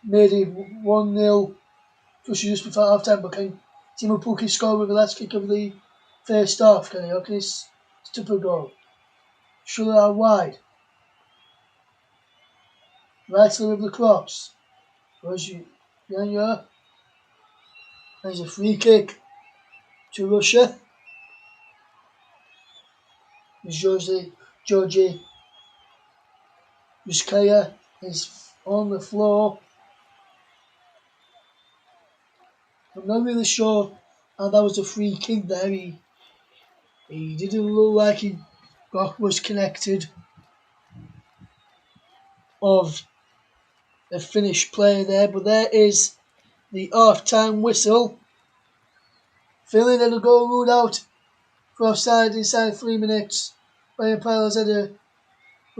made it 1-0 just before half time, but can Timo Pukki score with the last kick of the first half? Can he? Okay, it's a goal. Shoot out wide. Right to the cross. Where's you? Behind you. There's a free kick to Russia. Georgi Yuskaya is on the floor. I'm not really sure how that was a free kick there. He didn't look like he was connected of a Finnish player there, but there is the half-time whistle. Finland had a goal ruled out for offside inside 3 minutes. Ryan Piles had a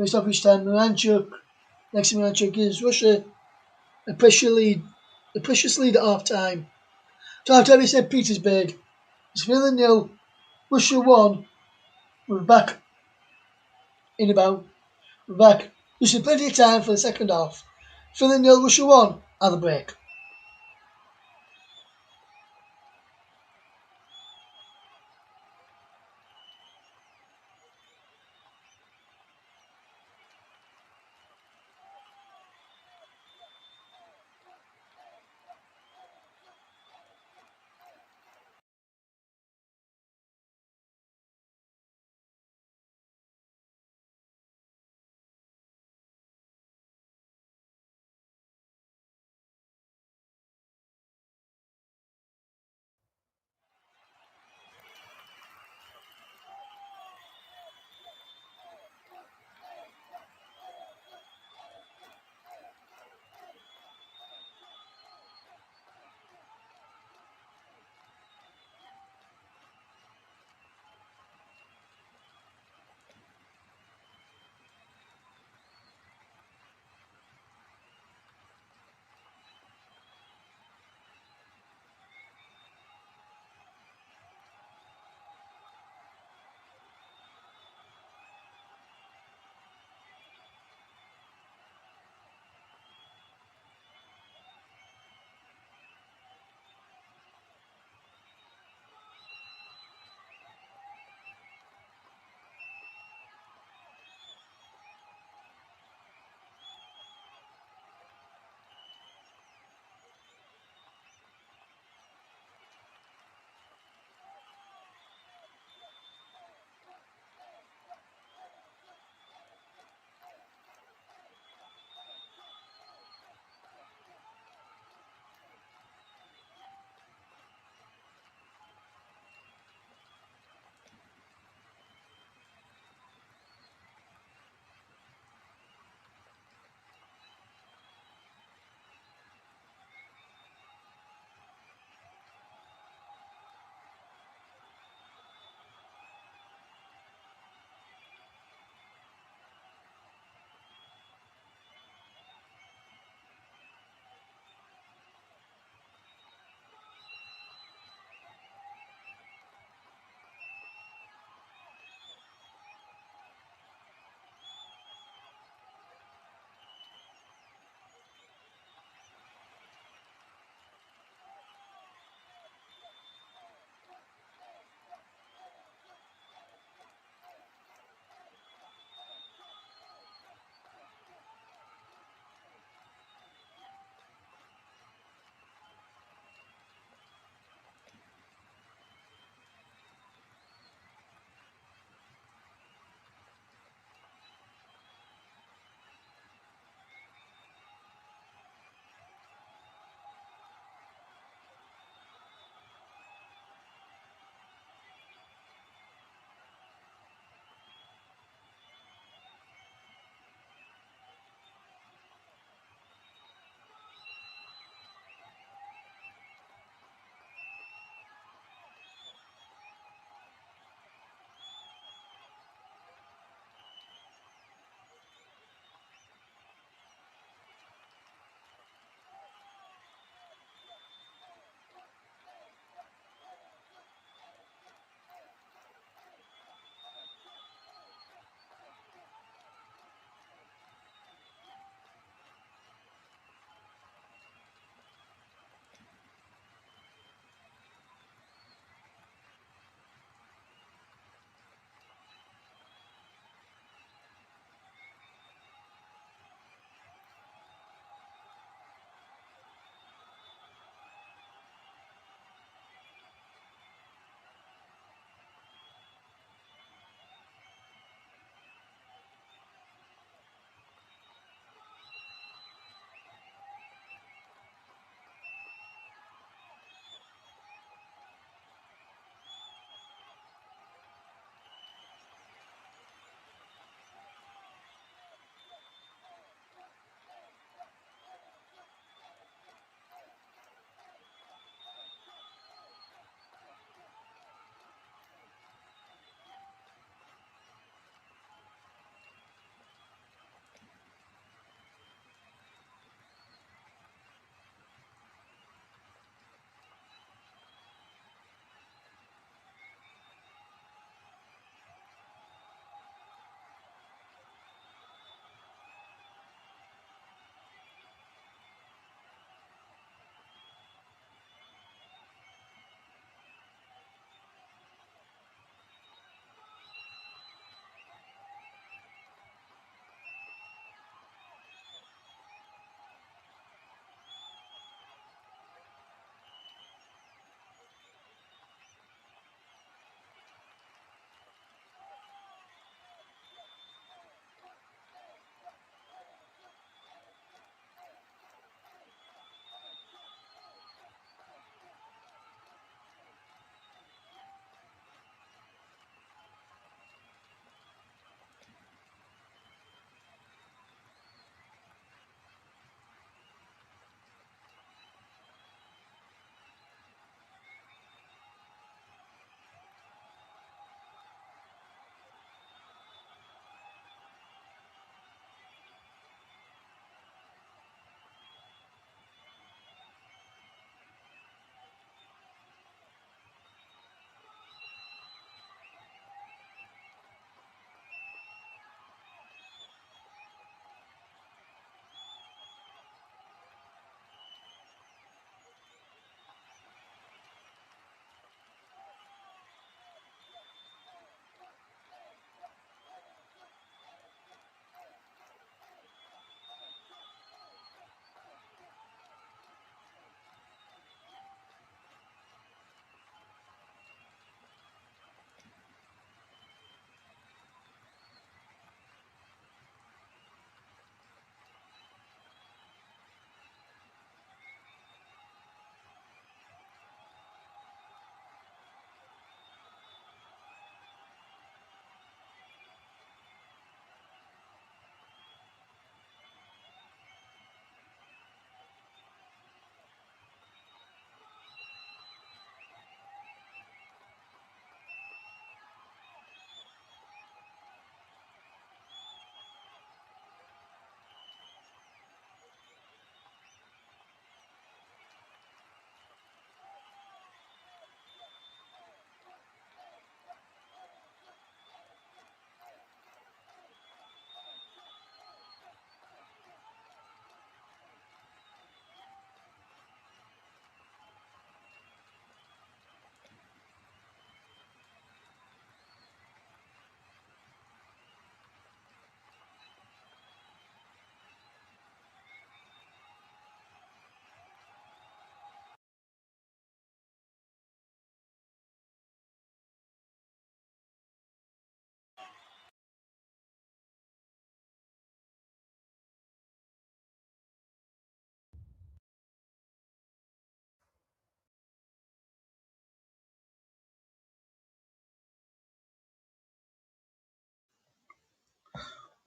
stoppage time. Next to Miranchuk gives Russia a precious lead at half-time. To half-time in St. Petersburg. It's Finland 0, Russia 1. We're back in about, we're back. There's plenty of time for the second half. Finland 0, Russia 1 at the break.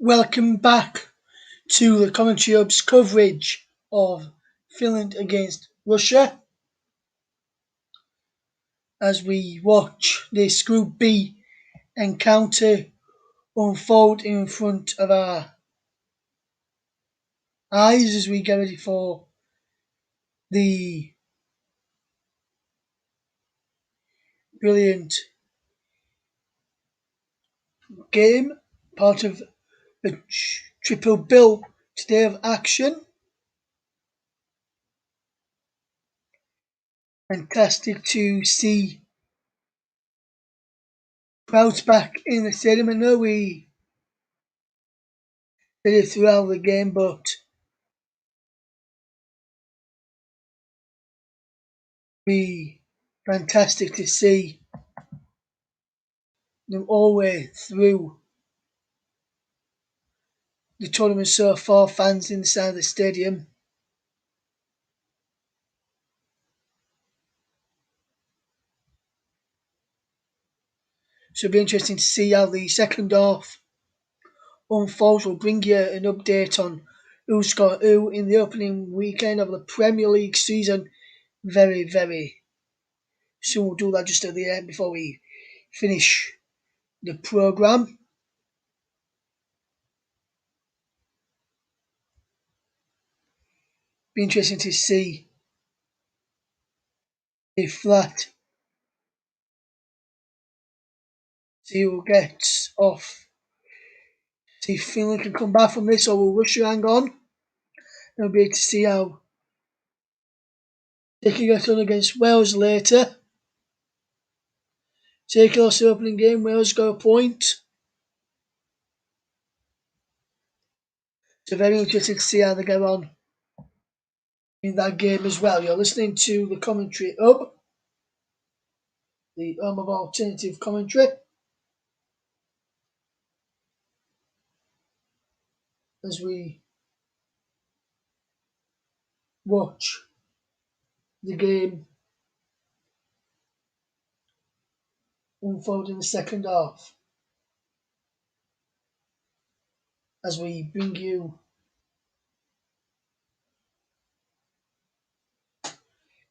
Welcome back to the Commentary Hub's coverage of Finland against Russia as we watch this Group B encounter unfold in front of our eyes as we get ready for the brilliant game, part of the triple bill today of action. Fantastic to see crowds back in the stadium. I know we did it throughout the game, but be fantastic to see them all the way through the tournament so far, fans inside the stadium. So it'll be interesting to see how the second half unfolds. We'll bring you an update on who's got who in the opening weekend of the Premier League season very, very soon. We'll do that just at the end before we finish the programme. Be interesting to see if that see who gets off. See if Finland can come back from this or will Russia hang on. It'll be able to see how they can get on against Wales later. Taking us the opening game, Wales got a point. So very interesting to see how they get on in that game as well. You're listening to the Commentary Hub, the home of alternative commentary, as we watch the game unfold in the second half. As we bring you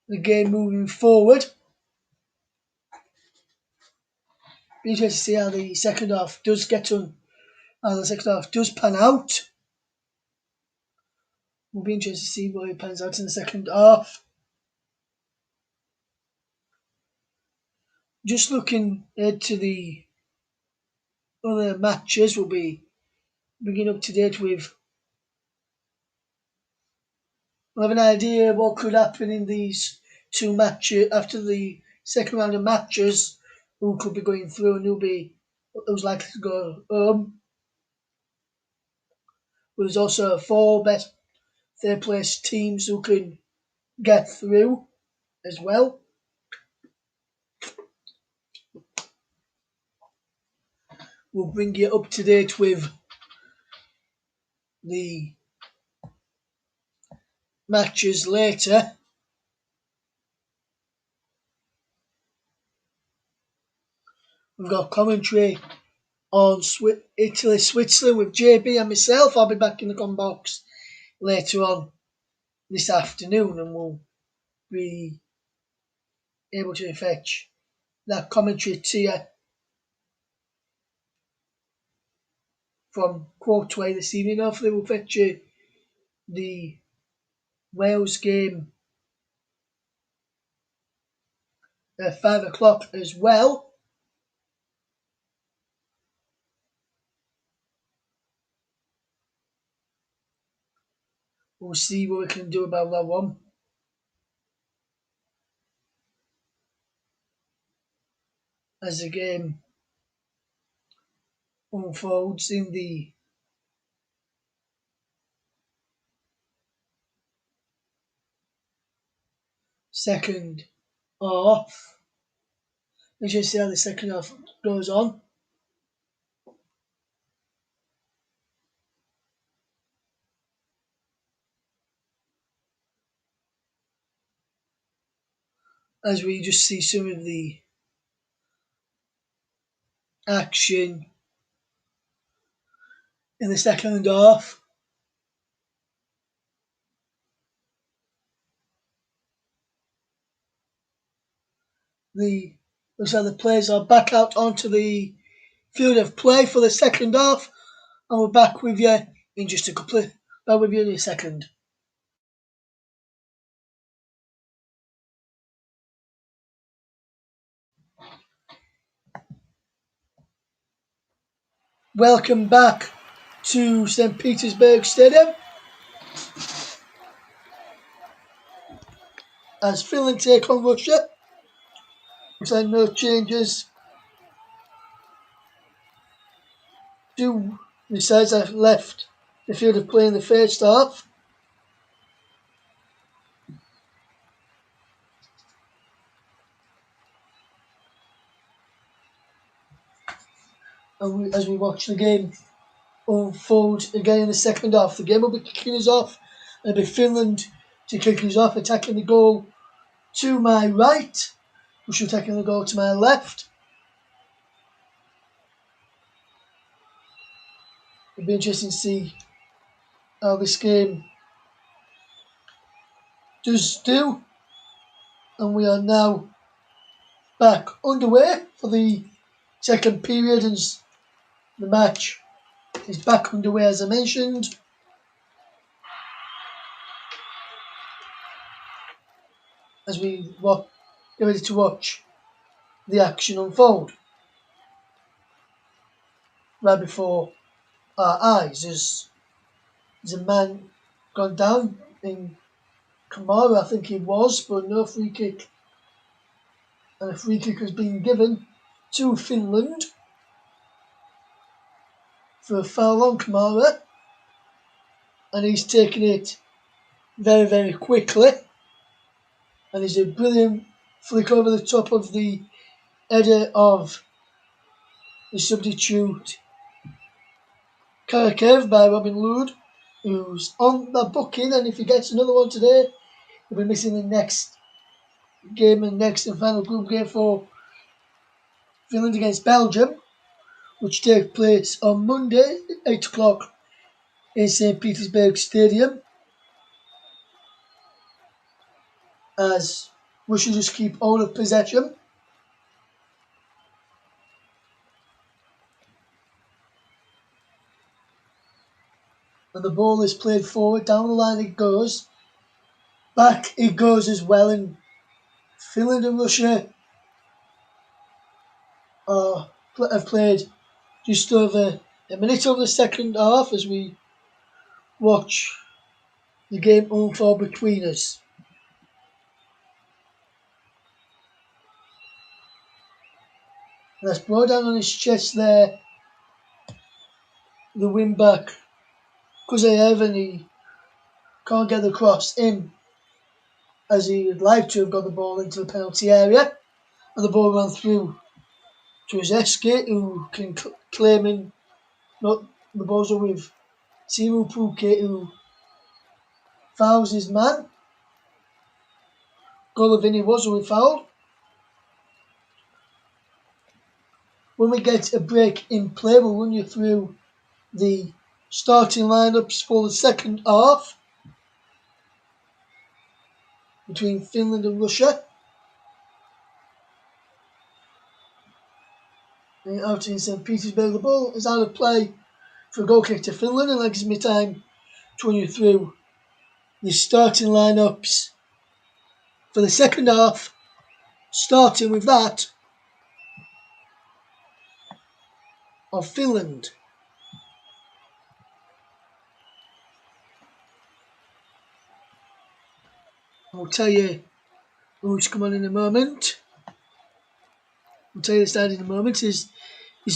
the game moving forward. Be interesting to see how the second half does get on, how the second half does pan out. We'll be interested to see what it pans out in the second half. Just looking ahead to the other matches, we'll be bringing up to date with. We'll have an idea of what could happen in these two matches after the second round of matches. Who could be going through and who's likely to go home. There's also four best third place teams who can get through as well. We'll bring you up to date with the matches later. We've got commentary on Italy, Switzerland with JB and myself. I'll be back in the com box later on this afternoon and we'll be able to fetch that commentary to you from Quartway this evening. Hopefully we'll fetch you the Wales game at 5 o'clock as well. We'll see what we can do about that one. As the game unfolds in the second half. Let's just see how the second half goes on. As we just see some of the action in the second half. Looks like the players are back out onto the field of play for the second half, and we're back with you in just a couple of, back with you in a second. Welcome back to St. Petersburg Stadium as Finland take on Russia. Looks like no changes to the sides that left the field of play in the first half. And as we watch the game unfold again in the second half, the game will be kicking us off, and it'll be Finland to kick us off, attacking the goal to my right, Russia attacking the goal to my left. It'll be interesting to see how this game does do. And we are now back underway for the second period, and the match is back underway as I mentioned. As we get ready to watch the action unfold. Right before our eyes is a man gone down in Kamara, I think he was, but no free kick. And a free kick has been given to Finland for a foul on Kamara. And he's taken it very, very quickly. And it's a brilliant flick over the top of the header of the substitute Karakev by Robin Lod, who's on the booking, and if he gets another one today, he'll be missing the next game and next and final group game for Finland against Belgium, which takes place on Monday, 8 o'clock in St. Petersburg Stadium, as Russia just keep all of possession. And the ball is played forward, down the line it goes, back it goes as well, and Finland and Russia have played just over a minute of the second half as we watch the game unfold between us. That's brought down on his chest there, the wing back Kuzayev, and he can't get the cross in as he would like to have got the ball into the penalty area, and the ball ran through to Zeski, who can claim in not the balls with Timu Pukki, who fouls his man. Golovini was who he fouled. When we get a break in play, we'll run you through the starting lineups for the second half between Finland and Russia. And out in St. Petersburg, the ball is out of play for a goal kick to Finland, and that gives me time to run you through the starting lineups for the second half, starting with that of Finland. I'll tell you who's come on in a moment. I'll tell you the start in a moment. Is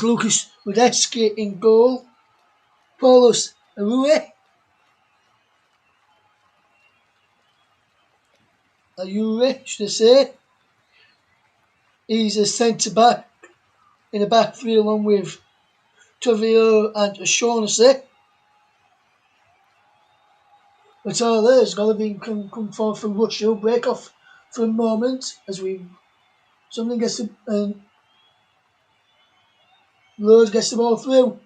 Lucas Radetzky in goal, Paulos Arue, should I say. He's a centre back in a back three along with Tavio and O'Shaughnessy. But all there's got to be come forward from Russia. We'll break off for a moment as something gets Lord gets the ball through.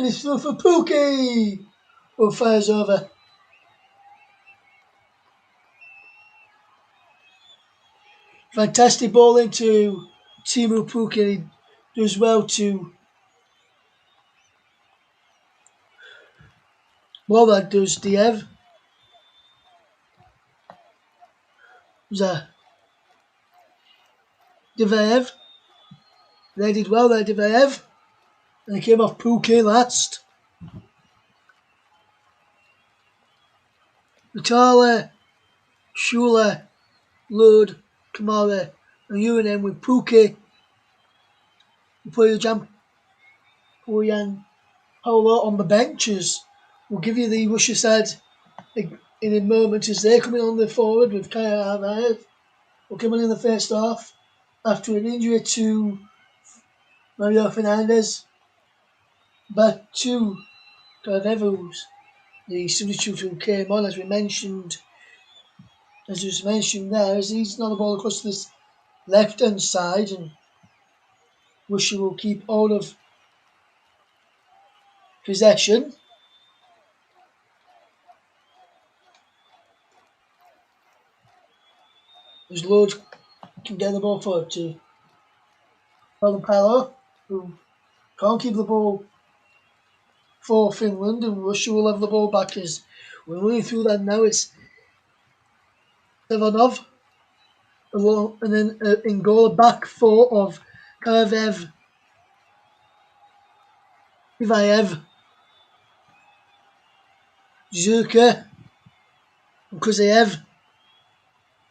And it's through for Pookie, who fires over. Fantastic ball into Teemu Pukki. He does well to well that does Diev. Diveev. They did well there, Diveev. And they came off Pukki last. Vitale, Shula, Lod, Kamara, and Uranen with Pukki. Poyan Paolo on the benches. We'll give you the Russia side in a moment as they're coming on the forward with Kaya Avaev. We'll come in the first half after an injury to Mario Fernandez. Back to Carvevos, the substitute who came on, as was mentioned there, as he's not the ball across this left hand side, and Russia will keep all of possession. As Lord can get the ball forward to Palo, who can't keep the ball for Finland, and Russia will have the ball back as we're running through that now. It's Sevanov, and then in goal, a back four of Karavev, Ivaev, Zurka, and Kuzayev,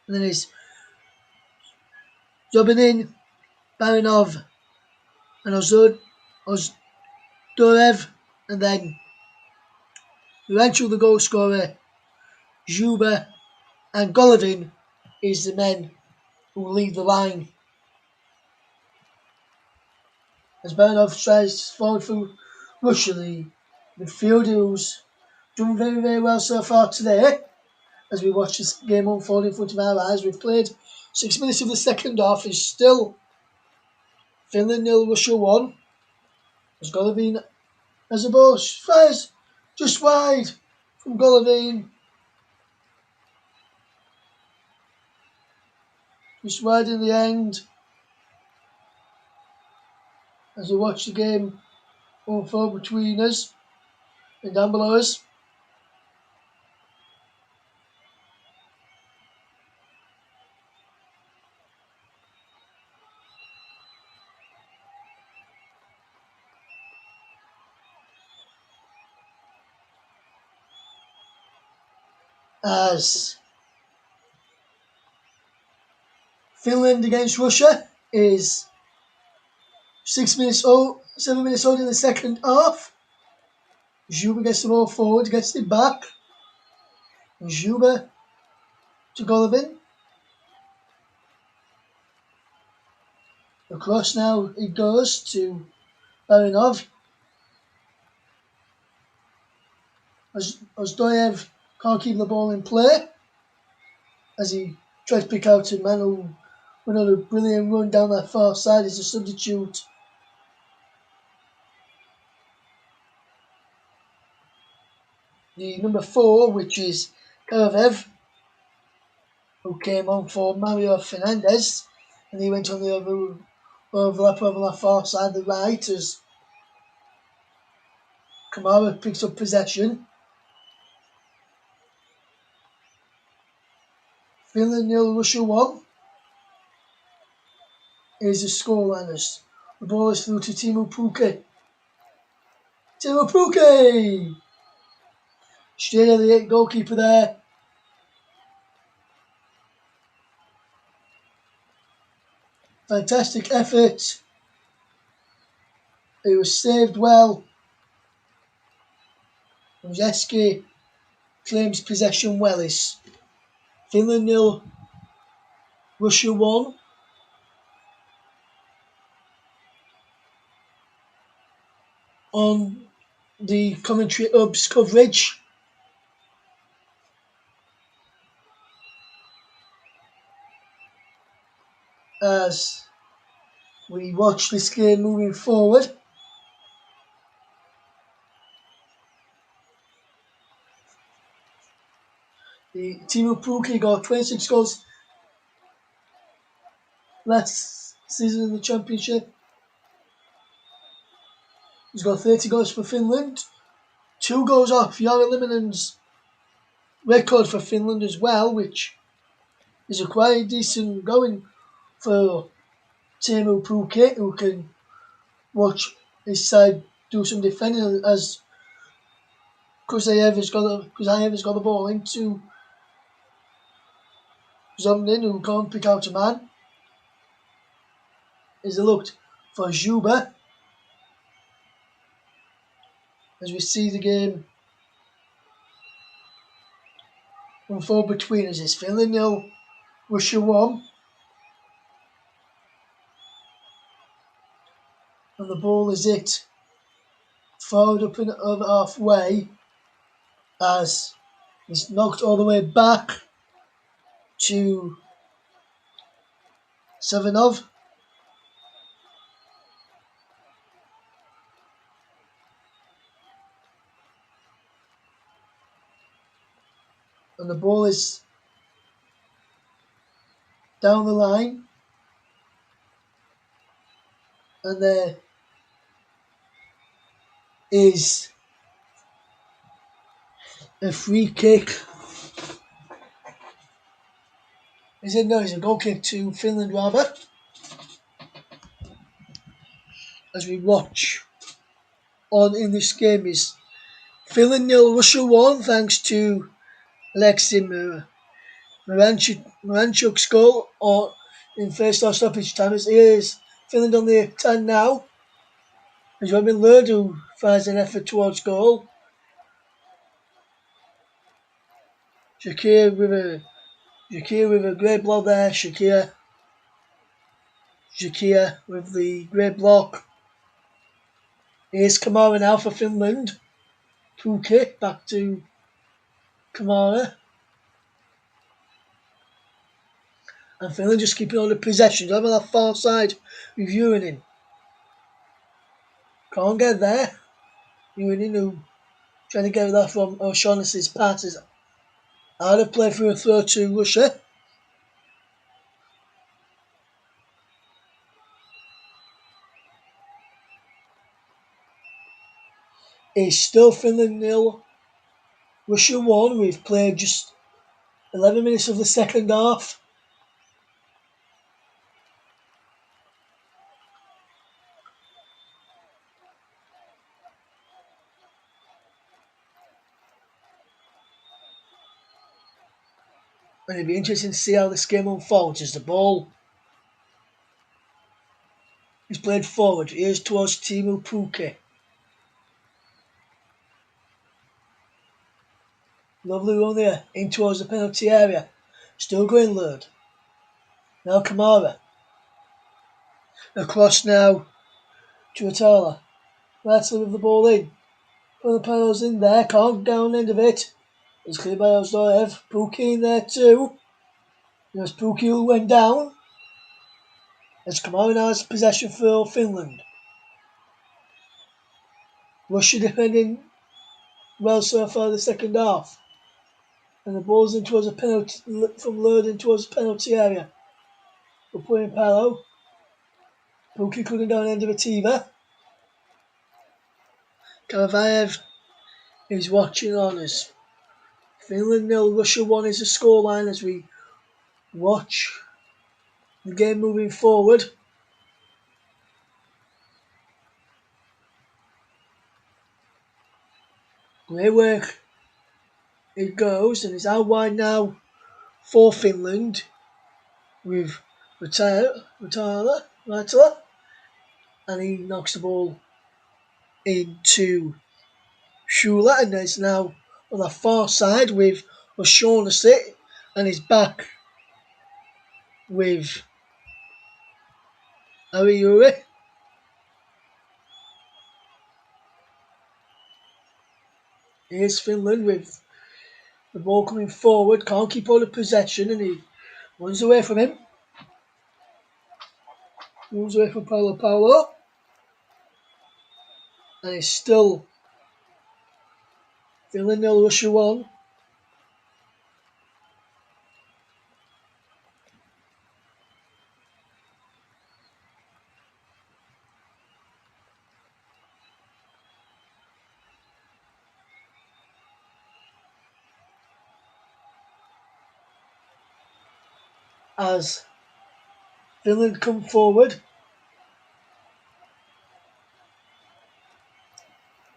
and then it's Zobinin, Baranov, and Ozdorev, and then eventually the goal scorer, Zhuba, and Golovin is the men who lead the line. As Baranov tries forward through Russia, the midfielder who's done very, very well so far today. As we watch this game unfold in front of our eyes, we've played 6 minutes of the second half. It's still Finland 0, Russia 1. As Golovin as the ball fires just wide from Golovin. Just wide in the end. As we watch the game unfold between us and down below us. As Finland against Russia is 7 minutes old in the second half. Zhuba gets the ball forward, gets it back. And Zhuba to Golovin. Across now it goes to Baranov. Ozdoyev can't keep the ball in play as he tries to pick out a man who went on a brilliant run down that far side as a substitute. The number 4, which is Karavev, who came on for Mario Fernandez, and he went on the overlap over that far side, the right, as Kamara picks up possession. Finland 0, Russia 1 is the scoreline as the ball is through to Teemu Pukki. Teemu Pukki! Straight at the goalkeeper there. Fantastic effort. It was saved well. Zeski claims possession well. It's Finland 0, Russia 1. On the commentary Ubs coverage. As we watch this game moving forward. The team of Pookie got 26 goals last season in the championship. He's got 30 goals for Finland. 2 goals off Jari Limonen's record for Finland as well, which is a quite decent going for Teemu Pukki, who can watch his side do some defending as Kuzayeva's got the ball into Zomnin, who can't pick out a man. As he looked for Juba, as we see the game unfold between us. It's Finland 0, Russia 1. And the ball is hit forward up and over halfway as it's knocked all the way back to Sevenov. And the ball is down the line. And there is a free kick. It's a goal kick to Finland rather. As we watch on in this game is Finland 0, Russia 1, thanks to Alexei Miranchuk's goal in first half stoppage time. As here is Finland on the attack now. As Robin Lurd, who fires an effort towards goal. Shakir with a great block there. Shakir with the great block. Here's Kamara now for Finland. Pukki back to Kamara. And Finland just keeping all the possession. Over that far side with Urinin. Can't get there. Urinin who trying to get that from O'Shaughnessy's passes. Out of play for a throw to Russia. It's still Finland 0, Russia 1. We've played just 11 minutes of the second half. And it'll be interesting to see how this game unfolds as the ball is played forward. Here's towards Teemu Pukki. Lovely run there, in towards the penalty area. Still going Lurd. Now Kamara. Across now to Atala. Rattle with the ball in. Put the panels in there, can't get on the end of it. It's cleared by Ozdoev. Pukki in there too. There's Pukki who went down. As Kamara now has possession for Finland. Russia defending well so far the second half. And the ball's in towards a penalty from Lurd in towards the penalty area. We're putting Palo. Pukki couldn't get on the end of it either. Karavayev is watching on us. Finland 0, Russia 1 is the scoreline as we watch the game moving forward. Great work. It goes and it's out wide now for Finland with Ratala, and he knocks the ball into Shula, and it's now on the far side with O'Shaughnessy, and he's back with Ariuri. Here's Finland with the ball coming forward, can't keep all the possession, and he runs away from him. Moves away from Paolo. And it's still Finland 0, Russia 1. as Finland come forward.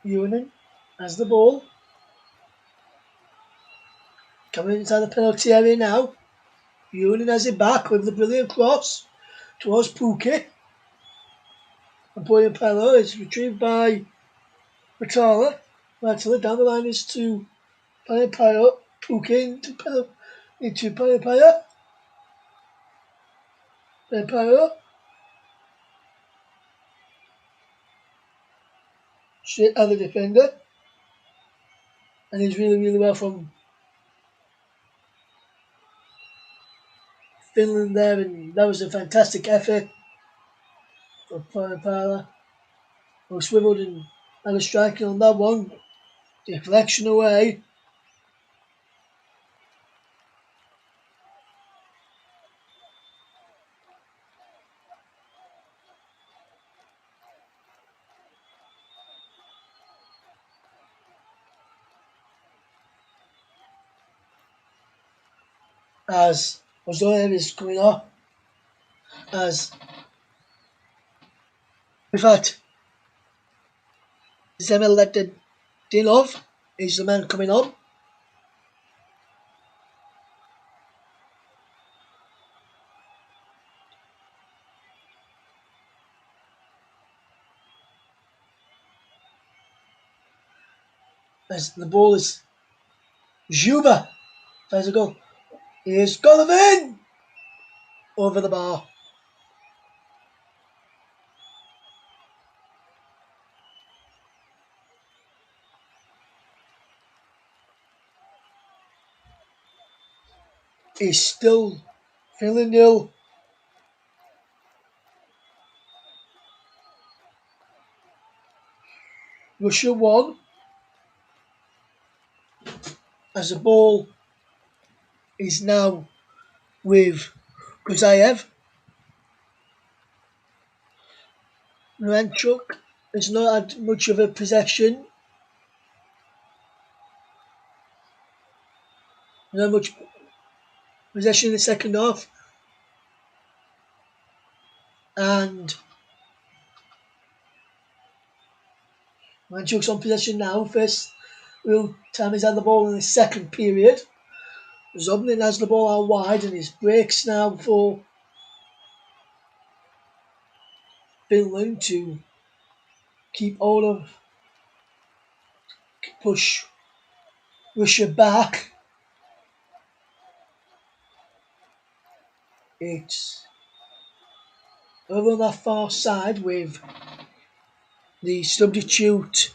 Uinen has the ball. Coming inside the penalty area now. Uinen has it back with the brilliant cross towards Pukki. And Boyapello is retrieved by Vitala. Vitala down the line is to Boyapello. Pukki into Boyapello. Boyapello. Straight at the defender. And he's really, really well from Finland there. And that was a fantastic effort for Boyapello. Who swiveled and had a striking on that one. Deflection away. As Ozoev is coming off. As in fact, Dinov is the man coming on. As the ball is Juba tries a goal. Here's Golovin over the bar. He's still feeling nil. Russia won as the ball is now with Kuzayev. Ranchuk has not had much of a possession. Not much possession in the second half. And Ranchuk's on possession now. First real time he's had the ball in the second period. Zobnin has the ball out wide and his breaks now for Finland to push Russia back. It's over on that far side with the substitute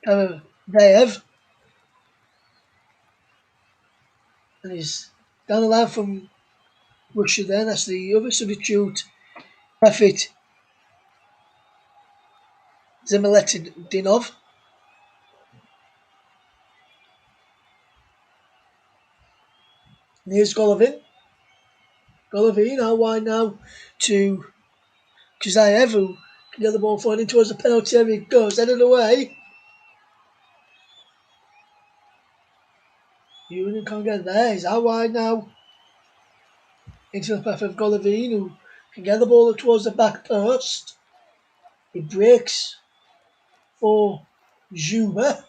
Dev. And he's down the line from Russia there. That's the other substitute, Efit Dinov. And here's Golovin. Golovin out wide now to Kuzayev, who can get the ball forward in towards the penalty area. He goes, headed away. Union can't get there. He's out wide now into the path of Golovin, who can get the ball towards the back post. He breaks for Juba.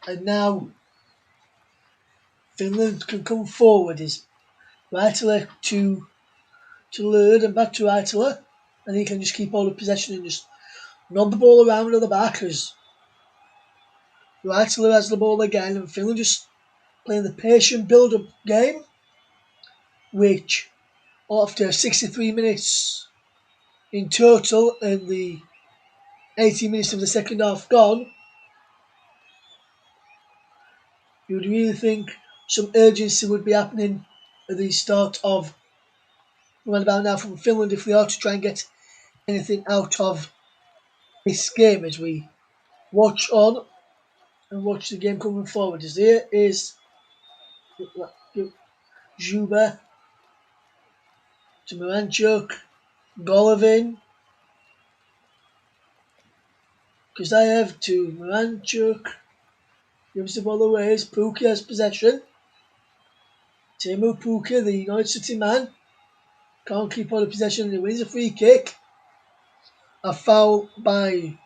And now Finland can come forward. Is Raitala to Lerd and back to Raitala. And he can just keep all the possession and just nod the ball around at the back as Raitala has the ball again. And Finland just playing the patient build-up game, which after 63 minutes in total and the 80 minutes of the second half gone, you would really think some urgency would be happening at the start of right about now from Finland if they are to try and get anything out of this game as we watch on and watch the game coming forward. As there is Juba to Miranchuk. Golovin, Kuzayev to Miranchuk, gives the ball away as Pukki has possession. Teemu Pukki, the Norwich City man, can't keep all the possession and he wins a free kick. A foul by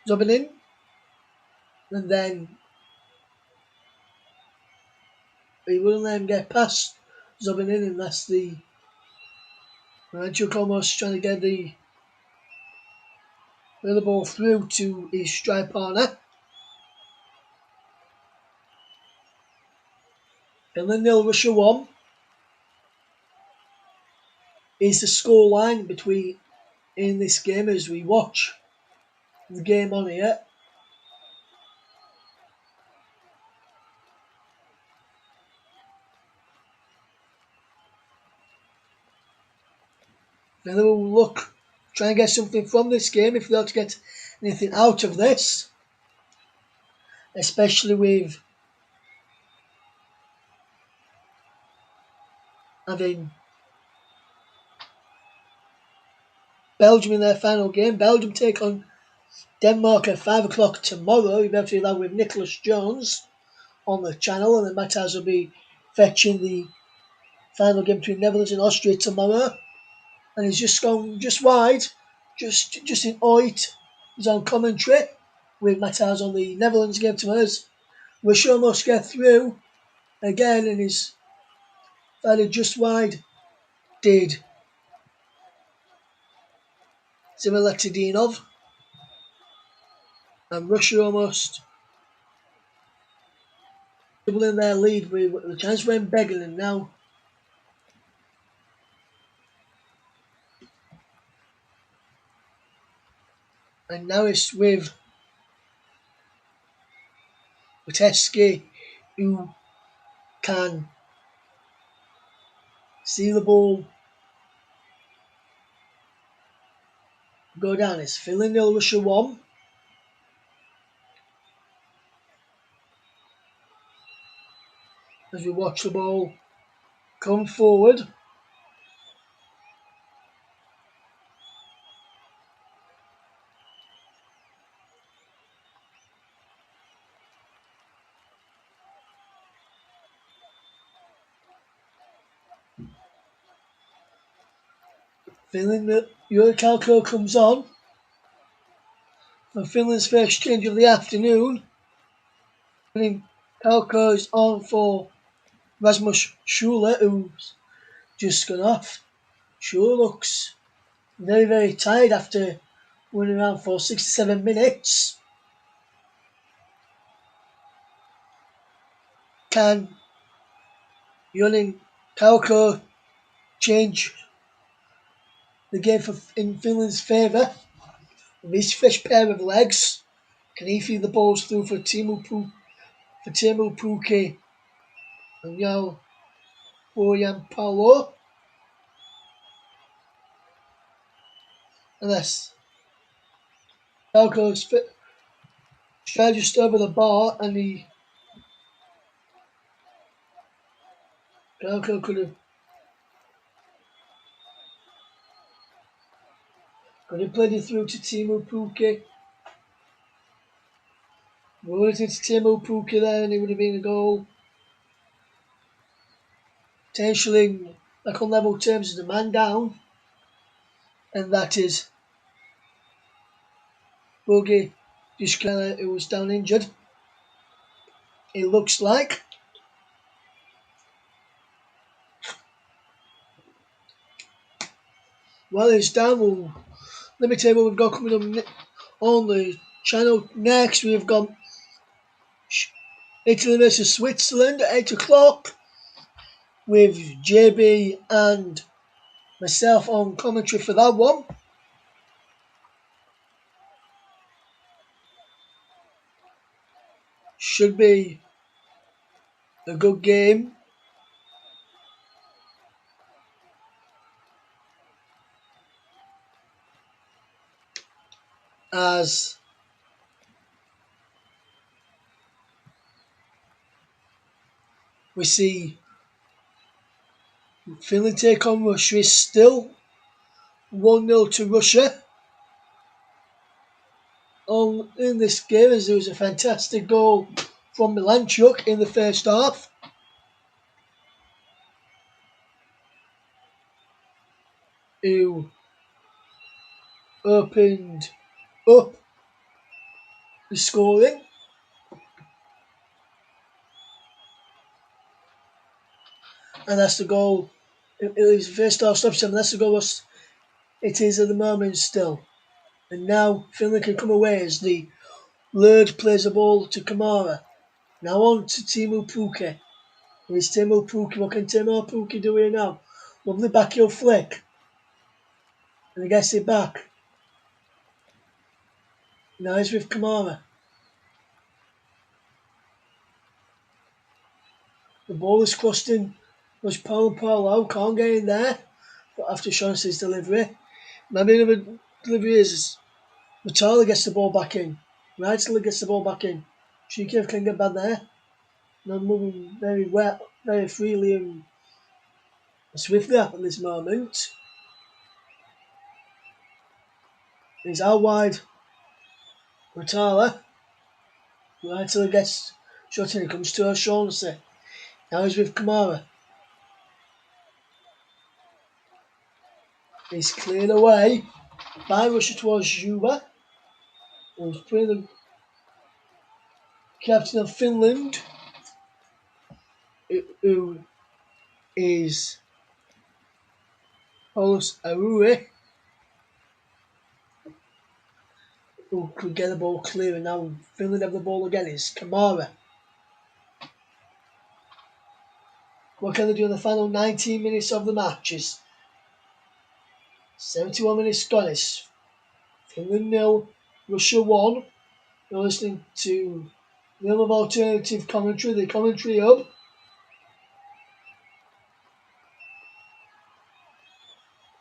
Zobinin, and then he wouldn't let him get past Zobinin, and that's the Miranchuk almost trying to get the ball through to his strike partner. Finland 0, Russia 1 is the scoreline between in this game as we watch the game on here. Then we'll look, try and get something from this game if they're to get anything out of this, especially with having Belgium in their final game. Belgium take on Denmark at 5 o'clock tomorrow. You'll be able to allow with Nicholas Jones on the channel, and then Matthias will be fetching the final game between Netherlands and Austria tomorrow. And he's just gone just wide, just in Oit. He's on commentary with Matthias on the Netherlands game tomorrow. Russia must get through again, and he's fired just wide. Did similar to Dinov, and Russia almost doubling their lead with the chance for Begelen now. And now it's with Uteski, who can see the ball go down. It's Finland 0, Russia 1. As we watch the ball come forward. Finland, Yurkalko comes on for Finland's first change of the afternoon. Kalko is on for Rasmus Schüller, who's just gone off. Schüller looks very, very tired after running around for 67 minutes. Can Jonin Kauko change the game in Finland's favour with his fresh pair of legs? Can he feed the balls through for Teemu Pukki and Yao Boyan Paulo? Unless Kauko's straight just over the bar, and Kauko could have played it through to Teemu Pukki. Rolled it into Teemu Pukki there, and it would have been a goal. Potentially, like on level terms, is the man down, and that is Bogi Dishkela, who was down injured. It looks like. Well, it's down. Well, let me tell you what we've got coming up on the channel next. We've got Italy versus Switzerland at 8 o'clock with JB and myself on commentary for that one. Should be a good game. As we see Finland take on Russia is still 1-0 to Russia. In this game, as there was a fantastic goal from Milanchuk in the first half, who opened up the scoring. And that's the goal. It was the first half stoppage time. That's the goal it is at the moment still. And now Finland can come away as the Lurd plays the ball to Kamara. Now on to Teemu Pukki. Here's Teemu Pukki. What can Teemu Pukki do here now? Lovely backheel flick. And he gets it back. Now he's with Kamara. The ball is crossed in. Was Paulo can't get in there. But after Chauncey's delivery. Maybe another delivery is Matala gets the ball back in. Reitzel gets the ball back in. Shikev can get back there. Now moving very well, very freely and swiftly at this moment. He's out wide. Matala. Reitzel gets shot in. It comes to O'Shaughnessy. Now he's with Kamara. He's cleared away by Russia towards Juba. Who's playing the captain of Finland, who is Paulus Aruri, who could get the ball clear, and now Finland have the ball again. It's Kamara. What can they do in the final 19 minutes of the match? Is 71 minutes gone. It's Finland 0, Russia 1. You're listening to the other alternative commentary, the commentary hub.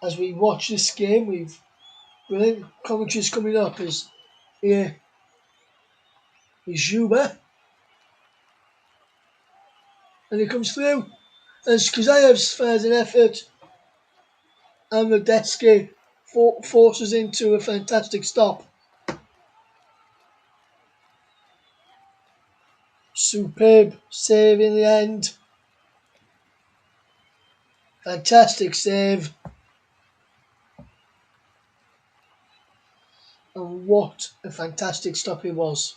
As we watch this game, we've brilliant commentaries coming up. Is here is Juba, and he comes through. As Kuzayev's fares an effort, and Radetzky forces into a fantastic stop. Superb save in the end. Fantastic save. And what a fantastic stop it was.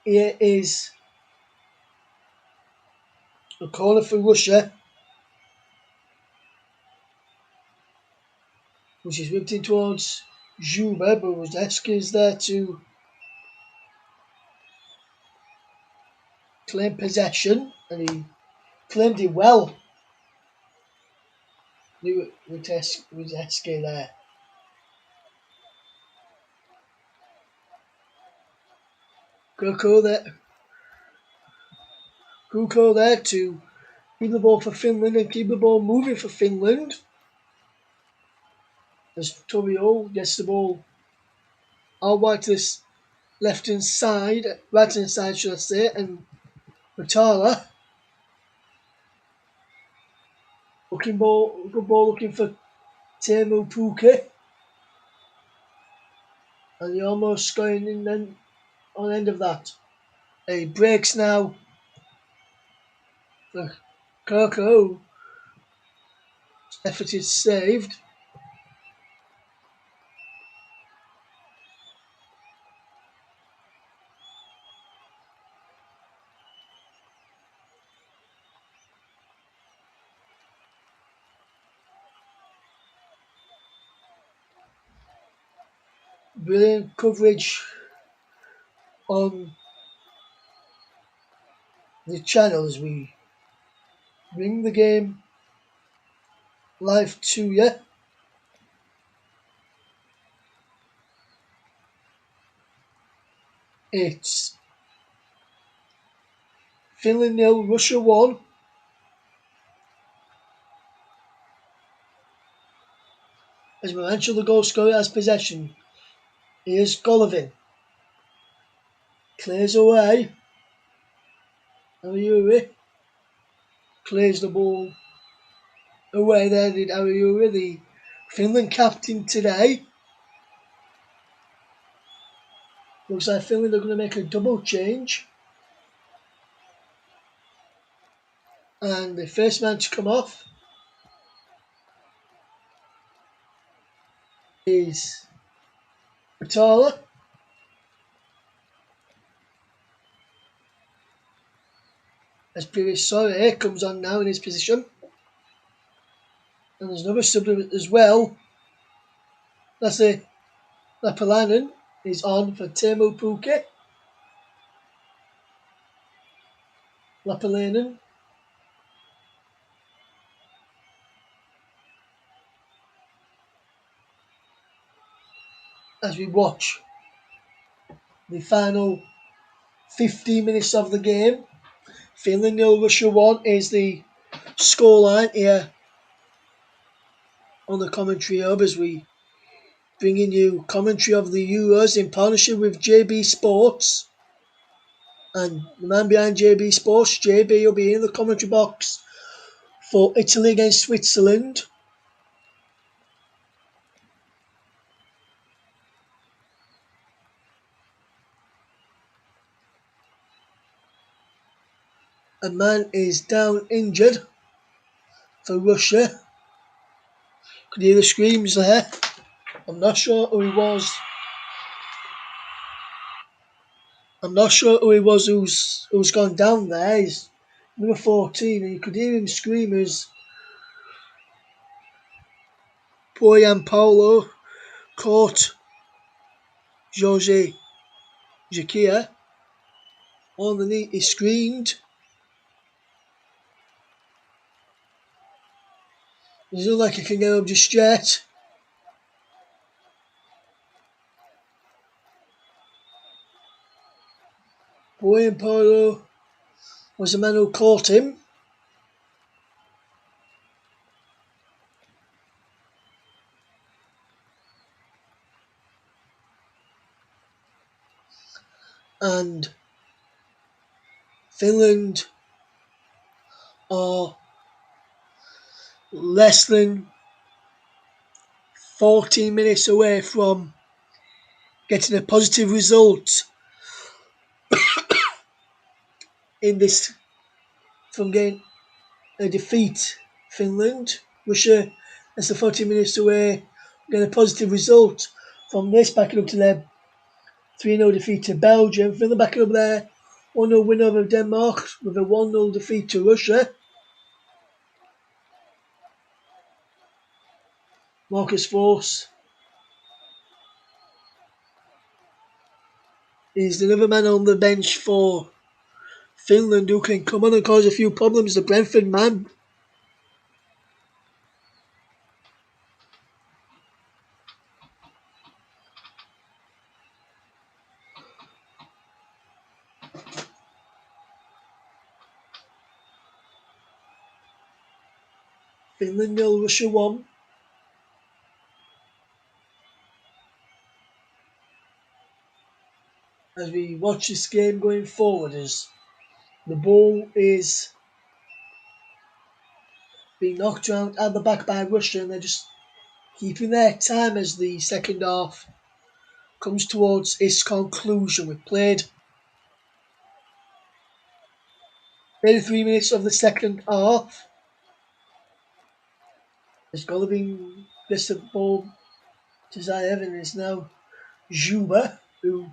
Here is a corner for Russia, which is whipped in towards Juba, but Radetzky is there to claim possession, and he claimed it well. Radetzky there. Kuko there to keep the ball for Finland and keep the ball moving for Finland. As Torrio gets the ball out wide to this left hand side, right hand side should I say, and Matala. Good ball looking for Teemu Pukki. And he almost going in then on the end of that. He breaks now for Kirko. Effort is saved. Brilliant coverage on the channel as we bring the game live to you. It's Finland 0, Russia 1. As Milanchuk, the goal scorer, has possession. Here's Golovin. Clears away. Aruri. plays the ball away there, did Ariura, the Finland captain today. Looks like Finland are going to make a double change. And the first man to come off is Patala. As Pirisore comes on now in his position. And there's another sub as well. That's it. Lapalainen is on for Teemu Pukki. Lapalainen. As we watch the final 15 minutes of the game. Finland 0, Russia 1 is the scoreline here on the commentary hub as we bringing you commentary of the Euros in partnership with JB Sports. And the man behind JB Sports, JB, will be in the commentary box for Italy against Switzerland. A man is down injured for Russia. Could hear the screams there. I'm not sure who he was. I'm not sure who he was who's gone down there. He's number 14, and you could hear him scream as Boyan Paulo caught Jose Jaquia on the knee. He screamed. It doesn't look like he can get up just yet. Boyan Paulo was the man who caught him. And Finland are less than 14 minutes away from getting a positive result in this, from getting a defeat. Finland, Russia, that's the 14 minutes away, getting a positive result from this, backing up to their 3-0 defeat to Belgium. Finland backing up there, 1-0 win over Denmark with a 1-0 defeat to Russia. Marcus Forss is another man on the bench for Finland who can come on and cause a few problems. The Brentford man. Finland 0, Russia 1. As we watch this game going forward, as the ball is being knocked around at the back by Russia, and they're just keeping their time as the second half comes towards its conclusion. We've played 33 minutes of the second half. There's got to be this the ball to Zaev, and it's now Juba who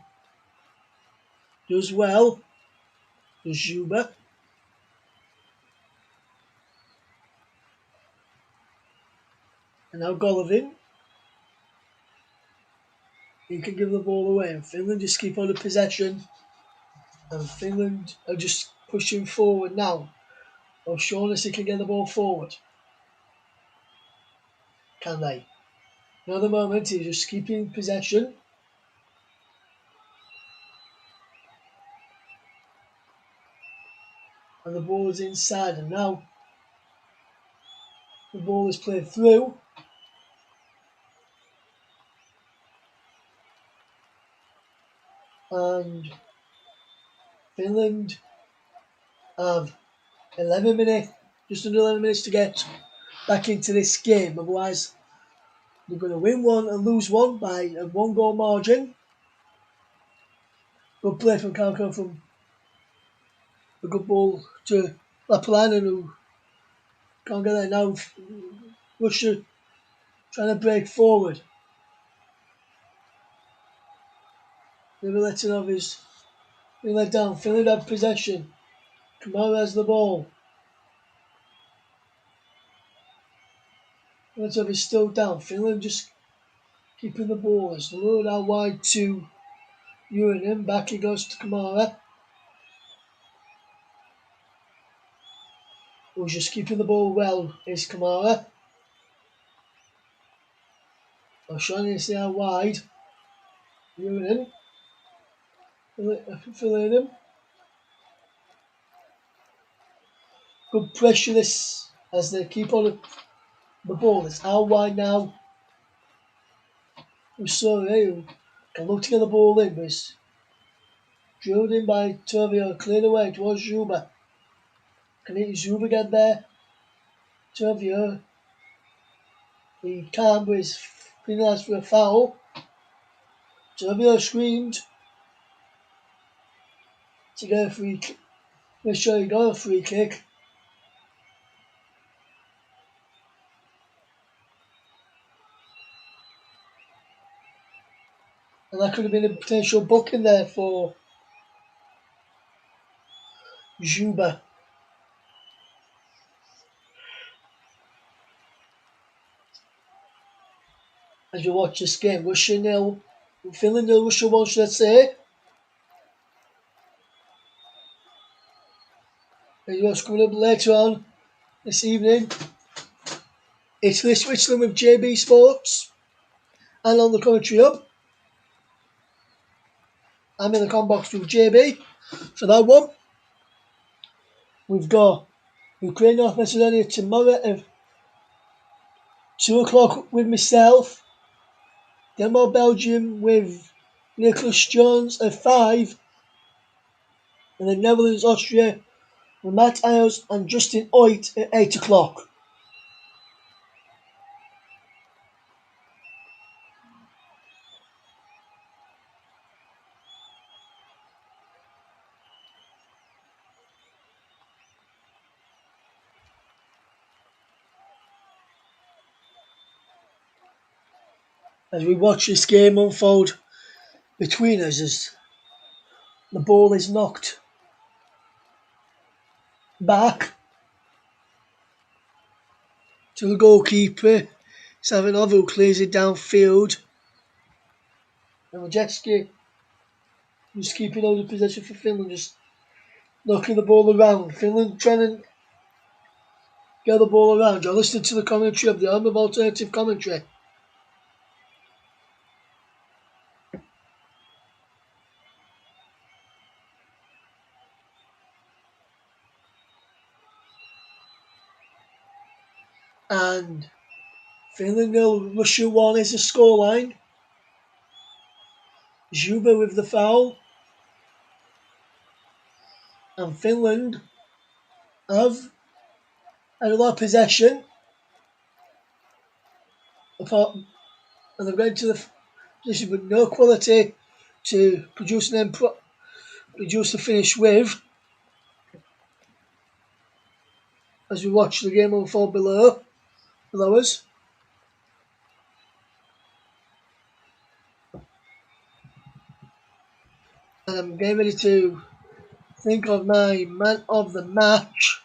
does well. Juba. And now Golovin. He can give the ball away, and Finland just keep on the possession. And Finland are just pushing forward now. O'Shaughnessy can get the ball forward. Can they? Another moment, he's just keeping possession. And the ball is inside, and now the ball is played through. And Finland have 11 minutes Just under 11 minutes to get back into this game. Otherwise, they're going to win one and lose one by a 1 goal margin. Good play from Kanko from a good ball to Lapalainen, who can't get there now. Russia trying to break forward. Miletinov is being let down. Finland had possession. Kamara has the ball. Miletinov is still down. Finland just keeping the ball. It's lured out wide to Urinen. Back he goes to Kamara, who's just keeping the ball well, is Kamara. O'Shannessy see out wide. Urinen. Filling him. Good pressure this as they keep on the ball. It's out wide now. Sorry, who can look to get the ball in, but it's drilled in by Turvio, cleared away towards Zuba. Can Zuba get there? Turvio, he can't, but he's been asked for a foul. Turvio screamed to get a free kick. Make sure he got a free kick. And that could have been a potential booking there for Zuba. As you watch this game, Russia nil, Finland nil, Russia 1, should I say. And what's coming up later on this evening, Italy Switzerland with JB Sports. And on the commentary hub, I'm in the com box with JB for that one. We've got Ukraine North Macedonia tomorrow at 2 o'clock with myself. Denmark Belgium with Nicholas Jones at 5. And then Netherlands Austria with Matt Ayers and Justin Oit at 8 o'clock. As we watch this game unfold between us as the ball is knocked back to the goalkeeper. Savinov, who clears it downfield. And Majeski, who's keeping all the possession for Finland, just knocking the ball around. Finland trying to get the ball around. You're listening to the commentary of the Home of Alternative Commentary. And Finland 0, Russia 1 is the scoreline. Zuba with the foul. And Finland have had a lot of possession. And they're going to the position with no quality to produce produce the finish with. As we watch the game unfold below us. And I'm getting ready to think of my man of the match.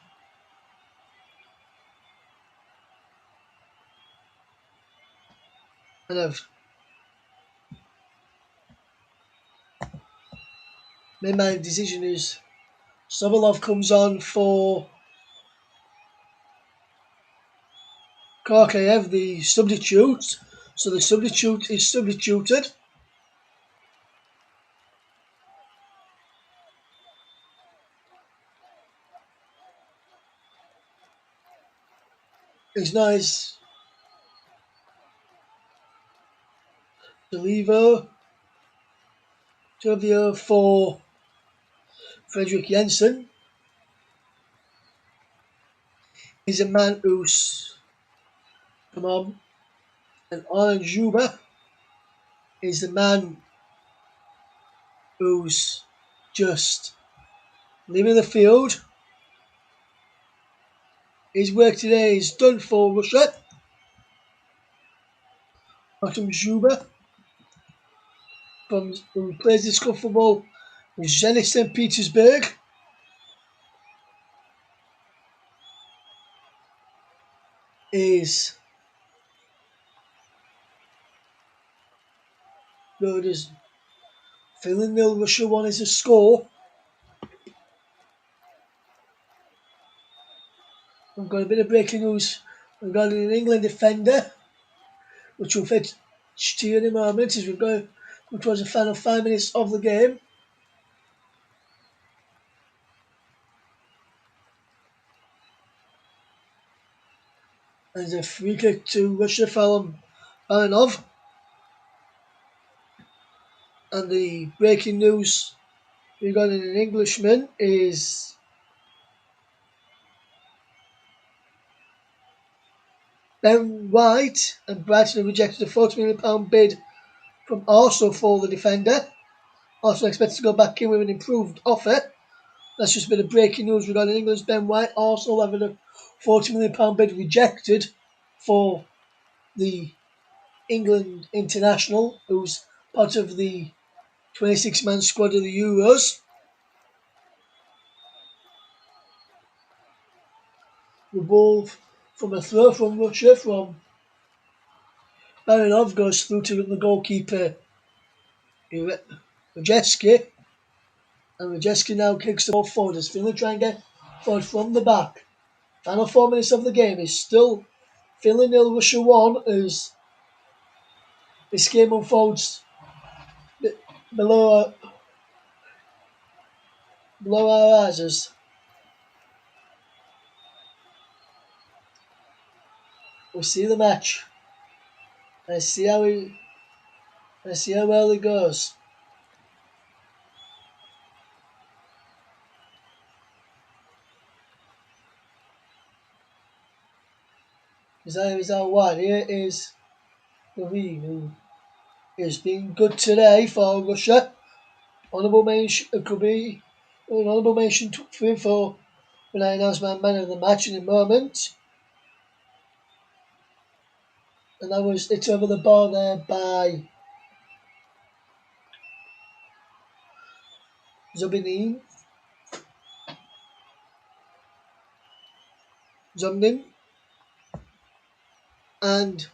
And I've made my decision is Sobolov comes on for Karkayev, the substitute. So the substitute is substituted. It's nice. Delivo. Turvio for Fredrik Jensen. is a man who's come on, and Alan Zuber is the man who's just leaving the field. His work today is done for Russia. Artem Zuber who plays this club football with Zenit St. Petersburg. Is good as Finland nil, Russia 1 is a score. We've got a bit of breaking news. We've got an England defender, which will fit to you in a moment as we go towards the final 5 minutes of the game. There's a free kick to Russia from Baranov. And the breaking news regarding an Englishman is Ben White and Brighton have rejected a £40 million bid from Arsenal for the defender. Arsenal expects to go back in with an improved offer. That's just a bit of breaking news regarding England's Ben White. Arsenal having a £40 million bid rejected for the England international, who's part of the 26-man squad of the Euros. The ball from a throw from Russia from Baranov goes through to the goalkeeper Majeski, and Majeski now kicks the ball forward as Finland try and get forward from the back. Final 4 minutes of the game is still Finland nil, Russia 1 as this game unfolds below our eyes as we see the match and see how well it goes. Is our one. Here is Levine, who has been good today for Russia. Honourable mention could be an honourable mention for him for when I announce my man of the match in a moment. And it's over the bar there by Zobnin. And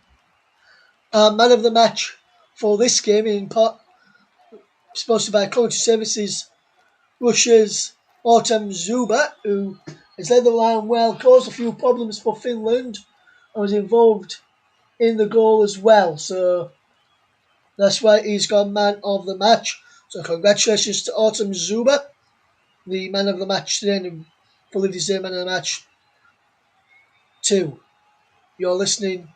our man of the match for this game, in part sponsored by Community Services, Russia's Artem Zuba, who has led the line well, caused a few problems for Finland, and was involved in the goal as well. So that's why he's got man of the match. So congratulations to Artem Zuba, the man of the match today, and fully deserved man of the match too. You're listening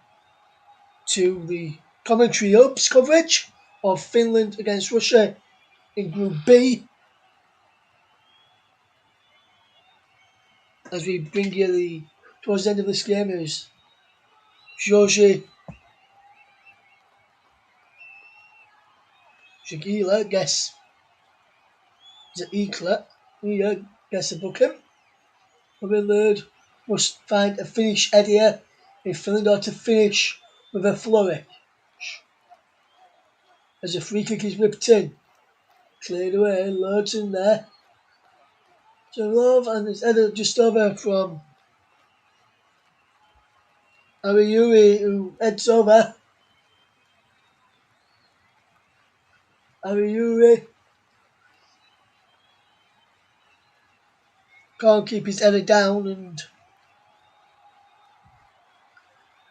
to the commentary hubs coverage of Finland against Russia in Group B, as we bring you towards the end of this game is Georgi Shagila, guess is it Ekla? Yeah, guess a booking. Willard must find a finish area if Finland are to finish with a flourish. As a free kick is whipped in, cleared away, loads in there. So Love, and it's headed just over from Ariyuri, who heads over. Ariyuri can't keep his header down and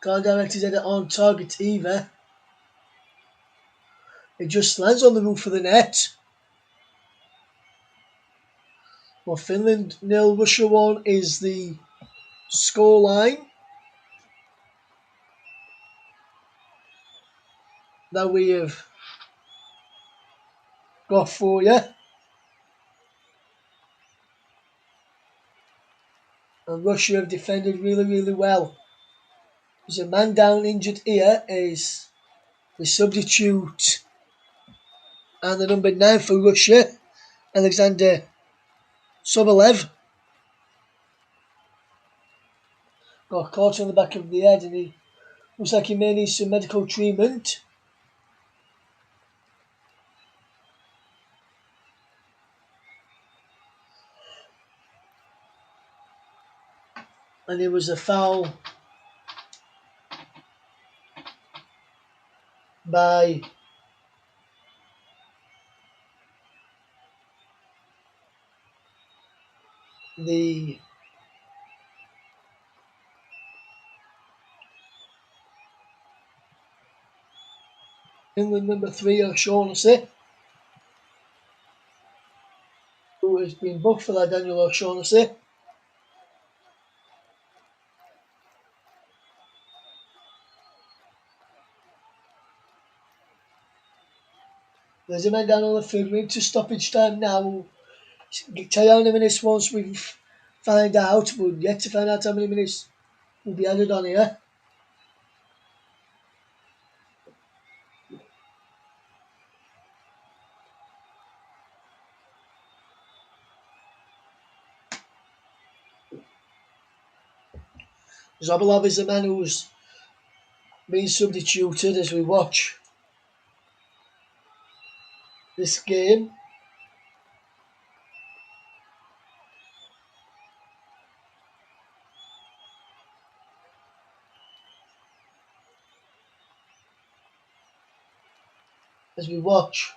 can't direct his header on target either. It just lands on the roof of the net. Well, Finland nil, Russia 1 is the scoreline that we have got for you. And Russia have defended really, really well. There's a man down injured here is the substitute and the number 9 for Russia, Alexander Sobolev. Got caught on the back of the head and he looks like he may need some medical treatment. And it was a foul by the England number 3 O'Shaughnessy, who has been booked for that, Daniel O'Shaughnessy. There's a man down on the field. We need to stoppage time now. We'll tell you how many minutes once we find out. We're yet to find out how many minutes will be added on here. Sobolev is the man who's been substituted as we watch this game. As we watch,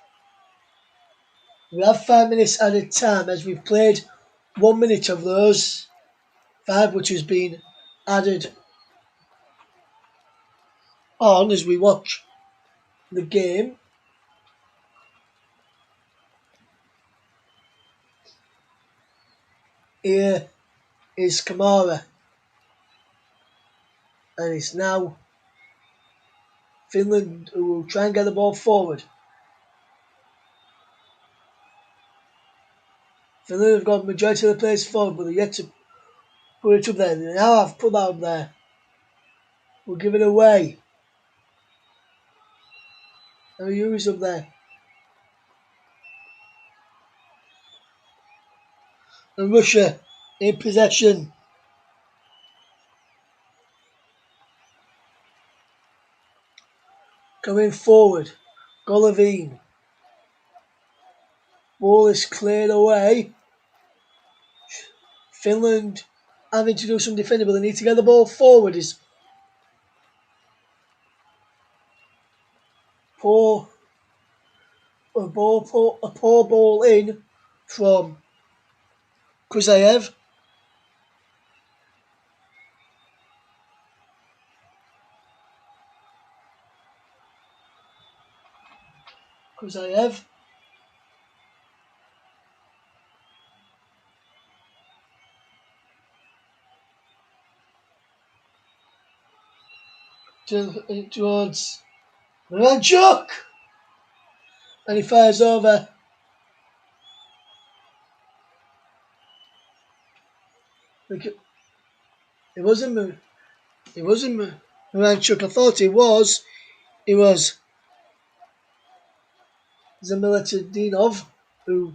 we have 5 minutes added time as we've played 1 minute of those 5, which has been added on as we watch the game. Here is Kamara, and it's now Finland who will try and get the ball forward. Finland have got the majority of the players forward, but they're yet to put it up there. They now have put that up there. We'll give it away. And who is up there? And Russia in possession. Coming forward. Golovin. Ball is cleared away. Finland having to do some defending, but they need to get the ball forward. Is poor a poor ball in from Kuzayev. Kuzayev. Towards Ranchuk. And he fires over. It wasn't Ranchuk. I thought it was. It was Zamilatdinov who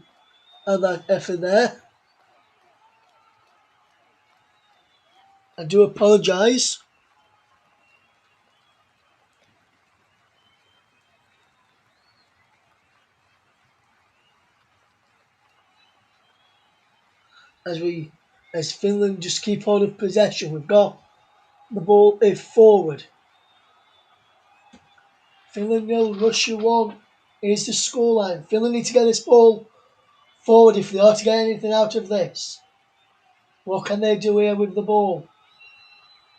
had that effort there. I do apologise. As Finland just keep hold of possession. We've got the ball forward. Finland 0, Russia 1 is the scoreline. Finland need to get this ball forward if they are to get anything out of this. What can they do here with the ball?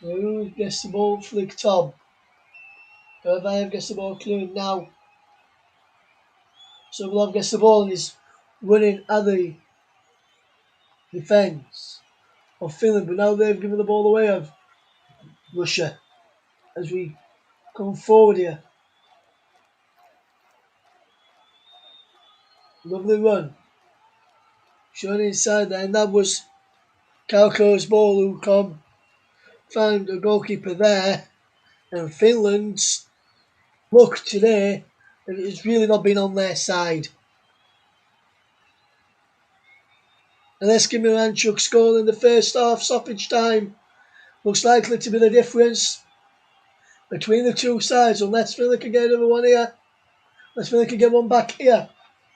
Who gets the ball flicked on? Gavayev gets the ball cleared now. Sobolov gets the ball and is running at the defence of Finland, but now they've given the ball away of Russia as we come forward here. Lovely run. Shown inside there, and that was Kauko's ball who found a goalkeeper there, and Finland's luck today has really not been on their side. Aleski Miranchuk scored in the first half stoppage time. Looks likely to be the difference between the two sides, unless Finland can get another one here. Unless Finland can get one back here.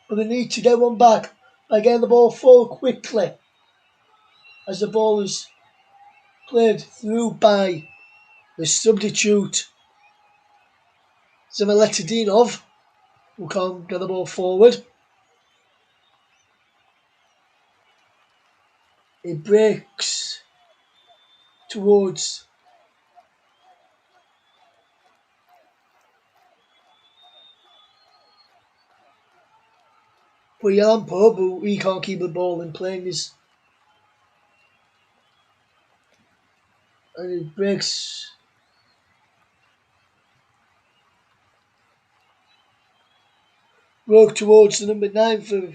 But they need to get one back by getting the ball forward quickly, as the ball is played through by the substitute Zemeletidinov, who can't get the ball forward. It breaks towards Puyalampo, but he can't keep the ball in playing this. And it breaks broke towards the number 9 for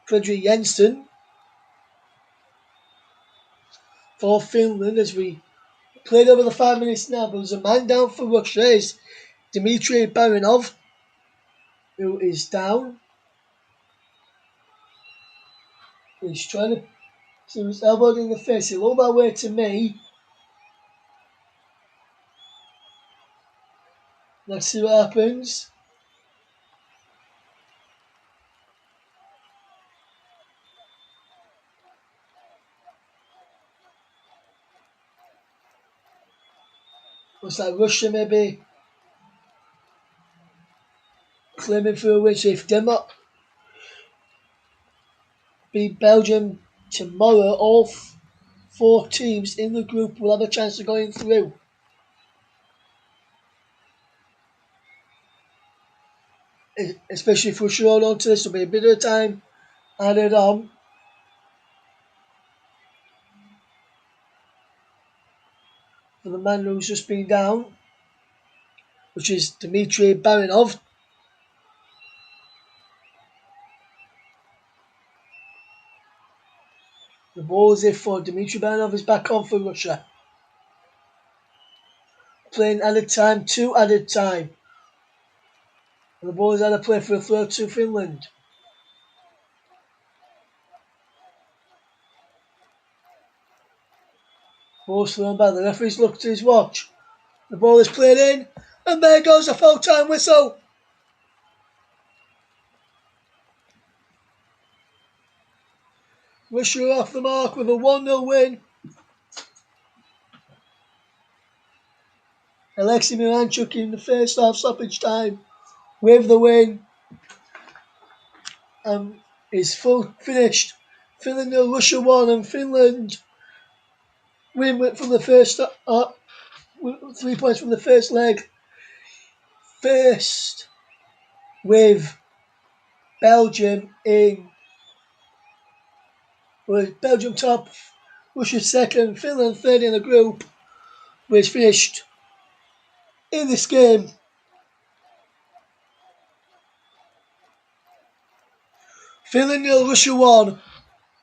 Fredrik Jensen for Finland as we played over the 5 minutes now. But there's a man down for Russia. Is Dmitry Barinov, who is down. He's trying to see his elbow in the face. He'll all that way to me. Let's see what happens. Looks like Russia maybe claiming for a win. So if Denmark beat Belgium tomorrow, all 4 teams in the group will have a chance of going through. Especially if Russia hold on to this, there'll be a bit of time added on. For the man who's just been down, which is Dmitry Barinov. The ball is in for Dmitry Barinov is back on for Russia. Playing added time, 2 added time. And the ball is out of play for a throw to Finland. Ball's thrown back. The referee's looked at his watch. The ball is played in, and there goes a full time whistle. Russia are off the mark with a 1-0 win. Alexei Miranchuk in the first half stoppage time with the win. Is full finished. Finland 0, Russia 1, and Finland win from the first 3 points from the first leg. First with Belgium in. With Belgium top, Russia second, Finland third in the group, which finished in this game. Finland 0, Russia 1.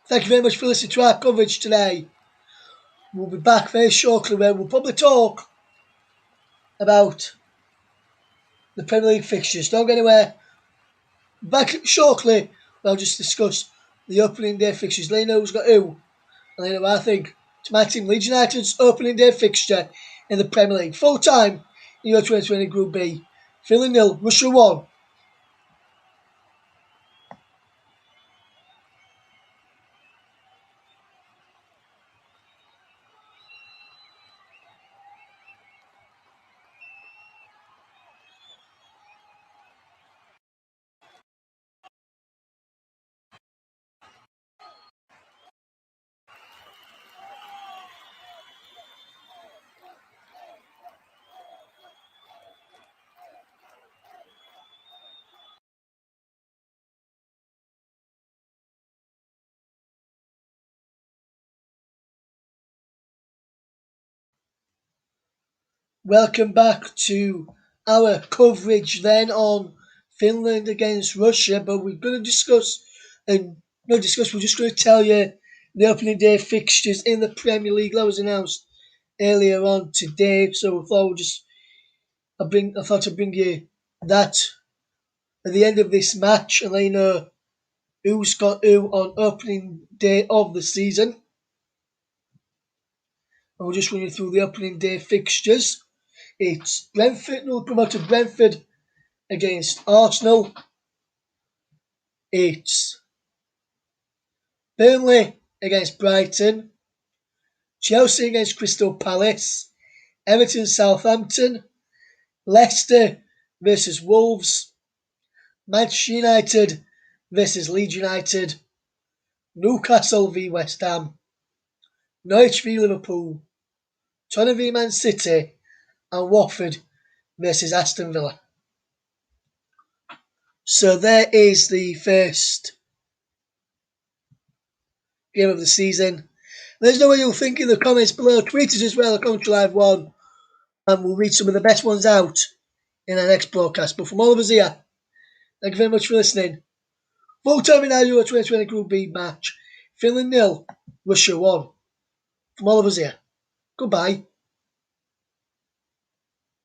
Thank you very much for listening to our coverage today. We'll be back very shortly where we'll probably talk about the Premier League fixtures. Don't go anywhere. Back shortly, we'll just discuss the opening day fixtures. Let you know who's got who. And let you know what I think to my team, Leeds United's opening day fixture in the Premier League. Full time in Euro 2020 Group B. Finland 0, Russia 1. Welcome back to our coverage then on Finland against Russia, but we're going to discuss, we're just going to tell you The opening day fixtures in the Premier League that was announced earlier on today, so I thought I'd bring you that at the end of this match and let you know who's got who on opening day of the season. And we'll just run you through the opening day fixtures. It's Brentford, newly promoted Brentford against Arsenal. It's Burnley against Brighton. Chelsea against Crystal Palace. Everton Southampton. Leicester versus Wolves. Manchester United versus Leeds United. Newcastle v West Ham. Norwich v Liverpool. Tottenham v Man City. And Watford versus Aston Villa. So there is the first game of the season. Let us know what you'll think in the comments below. Tweet us as well at Commentary Live 1, and we'll read some of the best ones out in our next broadcast. But from all of us here, thank you very much for listening. Full time in our Euro 2020 Group B match. Finland 0, Russia 1. From all of us here, goodbye.